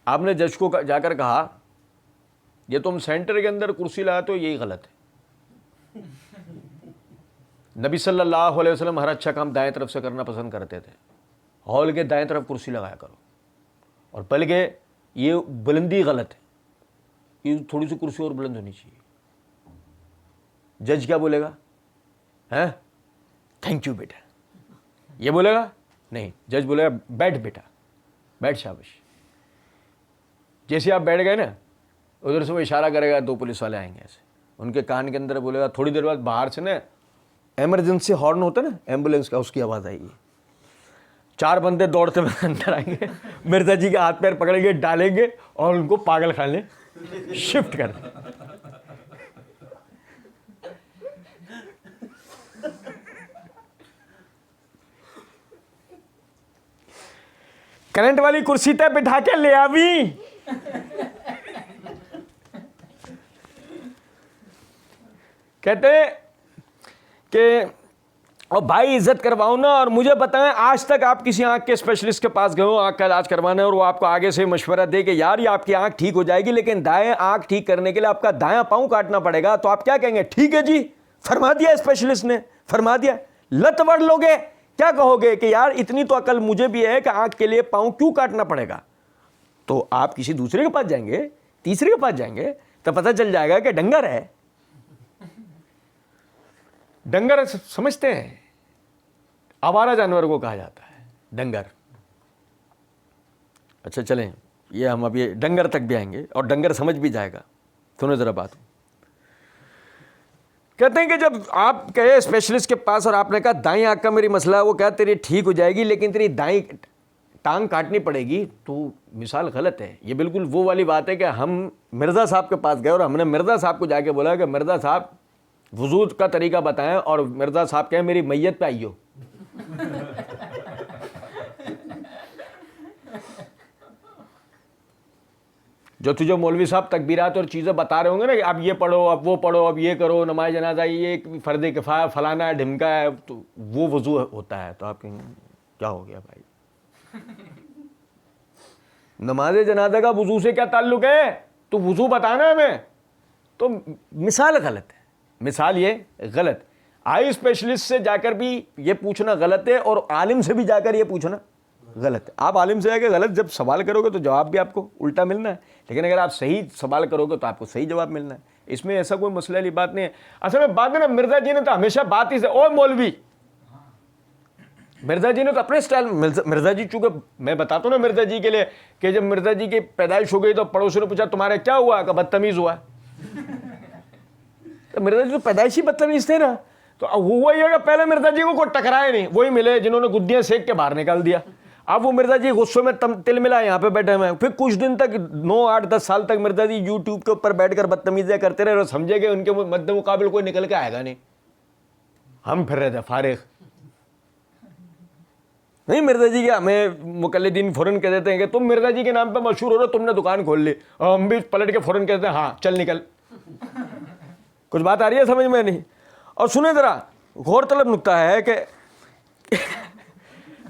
آپ نے جج کو جا کر کہا یہ تم سینٹر کے اندر کرسی لایا تو یہی غلط ہے. نبی صلی اللہ علیہ وسلم ہر اچھا کام دائیں طرف سے کرنا پسند کرتے تھے. ہال کے دائیں طرف کرسی لگایا کرو, اور بلکہ یہ بلندی غلط ہے, یہ تھوڑی سی کرسی اور بلند ہونی چاہیے. جج کیا بولے گا؟ تھینک یو بیٹا, یہ بولے گا؟ نہیں. جج بولے گا بیٹھ بیٹا, بیٹھ, شاباش. جیسے آپ بیٹھ گئے نا, ادھر سے وہ اشارہ کرے گا, 2 پولیس والے آئیں گے ایسے, ان کے کان کے اندر بولے گا. تھوڑی دیر بعد باہر سے نا ایمرجنسی ہارن ہوتا ہے نا ایمبولینس کا, اس کی آواز آئے گی. 4 بندے دوڑتے ہوئے اندر آئیں گے, مرزا جی کے ہاتھ پیر پکڑیں گے, ڈالیں گے اور ان کو پاگل خانے شفٹ کر دیں. کرنٹ والی کرسی تے بٹھا کے لے آوی. کہتے کہ اور بھائی عزت کرواؤ نا. اور مجھے بتائیں آج تک آپ کسی آنکھ کے اسپیشلسٹ کے پاس گئے ہو آنکھ کا علاج کروانا ہے, اور وہ آپ کو آگے سے مشورہ دے کہ یار یہ آپ کی آنکھ ٹھیک ہو جائے گی, لیکن دائیں آنکھ ٹھیک کرنے کے لیے آپ کا دایاں پاؤں کاٹنا پڑے گا, تو آپ کیا کہیں گے؟ ٹھیک ہے جی, فرما دیا اسپیشلسٹ نے, فرما دیا. لت وڑ لو گے, کیا کہو گے کہ یار اتنی تو عقل مجھے بھی ہے کہ آنکھ کے لیے پاؤں کیوں کاٹنا پڑے گا؟ تو آپ کسی دوسرے کے پاس جائیں گے, تیسرے کے پاس جائیں گے, تو پتہ چل جائے گا کہ ڈنگر ہے. ڈنگر سمجھتے ہیں, آوارہ جانور کو کہا جاتا ہے ڈنگر. اچھا چلیں, یہ ہم ابھی ڈنگر تک بھی آئیں گے اور ڈنگر سمجھ بھی جائے گا. سنو ذرا بات. کہتے ہیں کہ جب آپ گئے اسپیشلسٹ کے پاس اور آپ نے کہا دائیں آنکھ کا میری مسئلہ ہے, وہ کہا تیری ٹھیک ہو جائے گی لیکن تیری دائیں ٹانگ کاٹنی پڑے گی, تو مثال غلط ہے. یہ بالکل وہ والی بات ہے کہ ہم مرزا صاحب کے پاس گئے اور ہم نے مرزا صاحب کو جا کے بولا کہ مرزا صاحب وضو کا طریقہ بتائیں, اور مرزا صاحب کہیں میری میت پہ آئیو. جو تجھے مولوی صاحب تکبیرات اور چیزیں بتا رہے ہوں گے نا کہ اب یہ پڑھو, اب وہ پڑھو, اب یہ کرو, نماز جنازہ یہ فرض کفایہ فلانا ہے ڈھمکا ہے, تو وہ وضو ہوتا ہے. تو آپ کہیں کیا ہو گیا بھائی, نماز جنازہ کا وضو سے کیا تعلق ہے؟ تو وضو بتانا ہمیں. تو مثال غلط ہے, مثال یہ غلط. آئی اسپیشلسٹ سے جا کر بھی یہ پوچھنا غلط ہے, اور عالم سے بھی جا کر یہ پوچھنا غلط ہے. آپ عالم سے جا کے غلط جب سوال کرو گے تو جواب بھی آپ کو الٹا ملنا ہے, لیکن اگر آپ صحیح سوال کرو گے تو آپ کو صحیح جواب ملنا ہے. اس میں ایسا کوئی مسئلہ والی بات نہیں ہے. اصل میں بات ہے نا, مرزا جی نے تو ہمیشہ بات ہی سے, او مولوی, مرزا جی نے تو اپنے اسٹائل, مرزا جی چونکہ میں بتاتا ہوں نا مرزا جی کے لیے کہ جب مرزا جی کی پیدائش ہو گئی تو پڑوسیوں نے پوچھا تمہارے کیا ہوا, کہ بدتمیز ہوا. تو مرزا جی تو پیدائشی بدتمیز تھے نا, تو ہوا یہ کہ پہلے مرزا جی کو کوئی ٹکرایا نہیں, وہی ملے جنہوں نے گدیاں سینک کے باہر نکال دیا. اب وہ مرزا جی غصے میں تل ملا یہاں پہ بیٹھے ہوئے ہیں. پھر کچھ دن تک 9 8 10 سال تک مرزا جی یوٹیوب کے اوپر بیٹھ کر بدتمیزیاں کرتے رہے اور سمجھے کہ ان کے مد مقابل کوئی نکل کے آئے گا نہیں. ہم پھر رہے تھے فارغ. نہیں مرزا جی کے ہمیں مقلدین فوراً کہہ دیتے ہیں کہ تم مرزا جی کے نام پہ مشہور ہو رہے ہو, تم نے دکان کھول لی. ہم بھی پلٹ کے فوراً کہتے ہیں ہاں چل نکل. کچھ بات آ رہی ہے سمجھ میں نہیں؟ اور سنیں ذرا, غور طلب نکتہ ہے کہ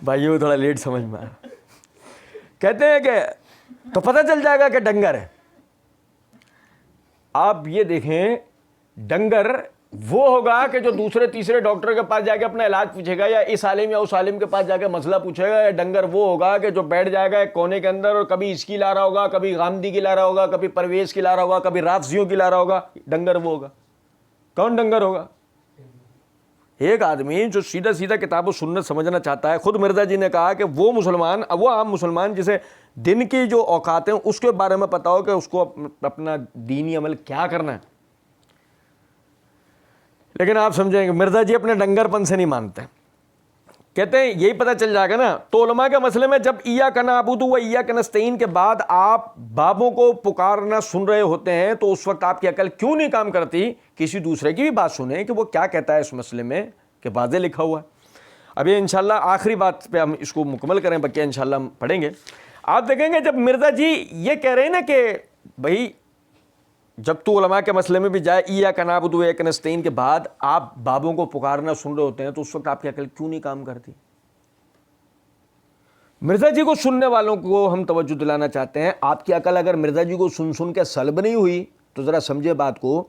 بھائی وہ تھوڑا لیٹ سمجھ میں آیا. کہتے ہیں کہ تو پتہ چل جائے گا کہ ڈنگر ہے. آپ یہ دیکھیں, ڈنگر وہ ہوگا کہ جو دوسرے تیسرے ڈاکٹر کے پاس جا کے اپنا علاج پوچھے گا, یا اس عالم یا اس عالم کے پاس جا کے مسئلہ پوچھے گا. یا ڈنگر وہ ہوگا کہ جو بیٹھ جائے گا ایک کونے کے اندر اور کبھی اس کی لا رہا ہوگا, کبھی غامدی کی لا رہا ہوگا, کبھی پرویز کی لا رہا ہوگا, کبھی رافضیوں کی لا رہا ہوگا. ڈنگر وہ ہوگا. کون ڈنگر ہوگا؟ ایک آدمی جو سیدھا سیدھا کتاب و سنت سمجھنا چاہتا ہے. خود مرزا جی نے کہا کہ وہ مسلمان, وہ عام مسلمان جسے دن کی جو اوقات ہیں اس کے بارے میں پتا ہو کہ اس کو اپنا دینی عمل کیا کرنا ہے. لیکن آپ سمجھیں کہ مرزا جی اپنے ڈنگر پن سے نہیں مانتے. کہتے ہیں یہی پتہ چل جائے گا نا. تو علماء کے مسئلے میں جب ایاک نعبد و ایاک نستعین کے بعد آپ بابوں کو پکارنا سن رہے ہوتے ہیں تو اس وقت آپ کی عقل کیوں نہیں کام کرتی کسی دوسرے کی بھی بات سنیں کہ وہ کیا کہتا ہے اس مسئلے میں, کہ واضح لکھا ہوا ہے. اب یہ انشاءاللہ آخری بات پہ ہم اس کو مکمل کریں, بقیہ انشاءاللہ ہم پڑھیں گے. آپ دیکھیں گے جب مرزا جی یہ کہہ رہے ہیں نا کہ بھائی جب تو علماء کے مسئلے میں بھی جائے ایاک نعبد و ایاک نستعین کے بعد آپ بابوں کو پکارنا سن رہے ہوتے ہیں تو اس وقت آپ کی عقل کیوں نہیں کام کرتی؟ مرزا جی کو سننے والوں کو ہم توجہ دلانا چاہتے ہیں. آپ کی عقل اگر مرزا جی کو سن سن کے سلب نہیں ہوئی تو ذرا سمجھے بات کو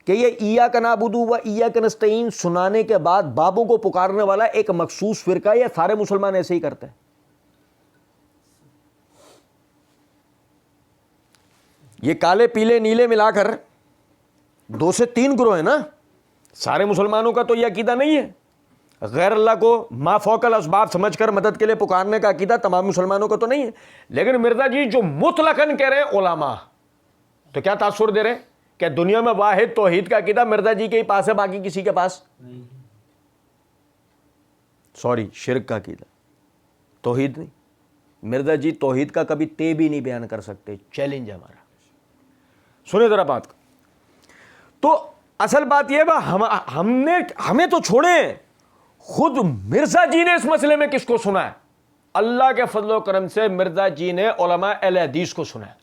کہ یہ ایاک نعبد و ایاک نستعین سنانے کے بعد بابوں کو پکارنے والا ایک مخصوص فرقہ, یا سارے مسلمان ایسے ہی کرتے ہیں؟ یہ کالے پیلے نیلے ملا کر 2 سے 3 گروہ ہیں نا. سارے مسلمانوں کا تو یہ عقیدہ نہیں ہے. غیر اللہ کو ما فوق الاسباب سمجھ کر مدد کے لیے پکارنے کا عقیدہ تمام مسلمانوں کا تو نہیں ہے. لیکن مرزا جی جو مطلقاً کہہ رہے ہیں علماء, تو کیا تاثر دے رہے ہیں کہ دنیا میں واحد توحید کا عقیدہ مرزا جی کے ہی پاس ہے, باقی کسی کے پاس نہیں. سوری, شرک کا عقیدہ, توحید نہیں. مرزا جی توحید کا کبھی تے بھی نہیں بیان کر سکتے. چیلنج ہے ہمارا. سنیں ذرا بات کو. تو اصل بات یہ ہے ہمیں تو چھوڑیں, خود مرزا جی نے اس مسئلے میں کس کو سنا ہے؟ اللہ کے فضل و کرم سے مرزا جی نے علماء اہل حدیث کو سنا ہے.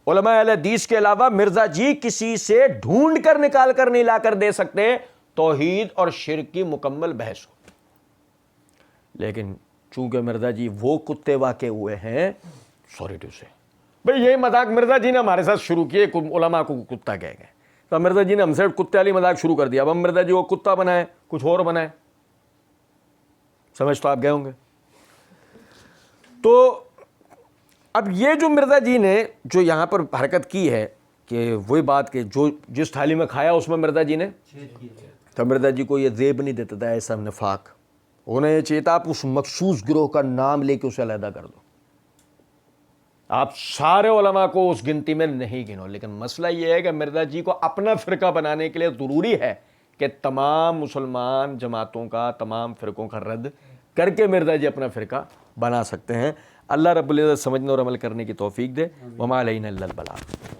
علماء اہل حدیث کے علاوہ مرزا جی کسی سے ڈھونڈ کر نکال کر نہیں لا کر دے سکتے توحید اور شرک کی مکمل بحث ہو. لیکن چونکہ مرزا جی وہ کتے واقع ہوئے ہیں, سوری ٹو سے, بھئی یہ مذاق مرزا جی نے ہمارے ساتھ شروع کیے, علماء کو کتا کہہ گئے, تو مرزا جی نے ہم سے کتے والی مذاق شروع کر دیا. اب ہم مرزا جی کو کتا بنائیں, کچھ اور بنائیں. سمجھ تو آپ گئے ہوں گے. تو اب یہ جو مرزا جی نے جو یہاں پر حرکت کی ہے کہ وہی بات کہ جو جس تھالی میں کھایا اس میں مرزا جی نے, تو مرزا جی کو یہ زیب نہیں دیتا تھا ایسا نفاق. انہیں یہ چاہیے تھا آپ اس مخصوص گروہ کا نام لے کے اسے علیحدہ کر دو. آپ سارے علماء کو اس گنتی میں نہیں گنو. لیکن مسئلہ یہ ہے کہ مرزا جی کو اپنا فرقہ بنانے کے لیے ضروری ہے کہ تمام مسلمان جماعتوں کا, تمام فرقوں کا رد کر کے مرزا جی اپنا فرقہ بنا سکتے ہیں. اللہ رب العزت سمجھنے اور عمل کرنے کی توفیق دے. وما علینا الا البلاغ.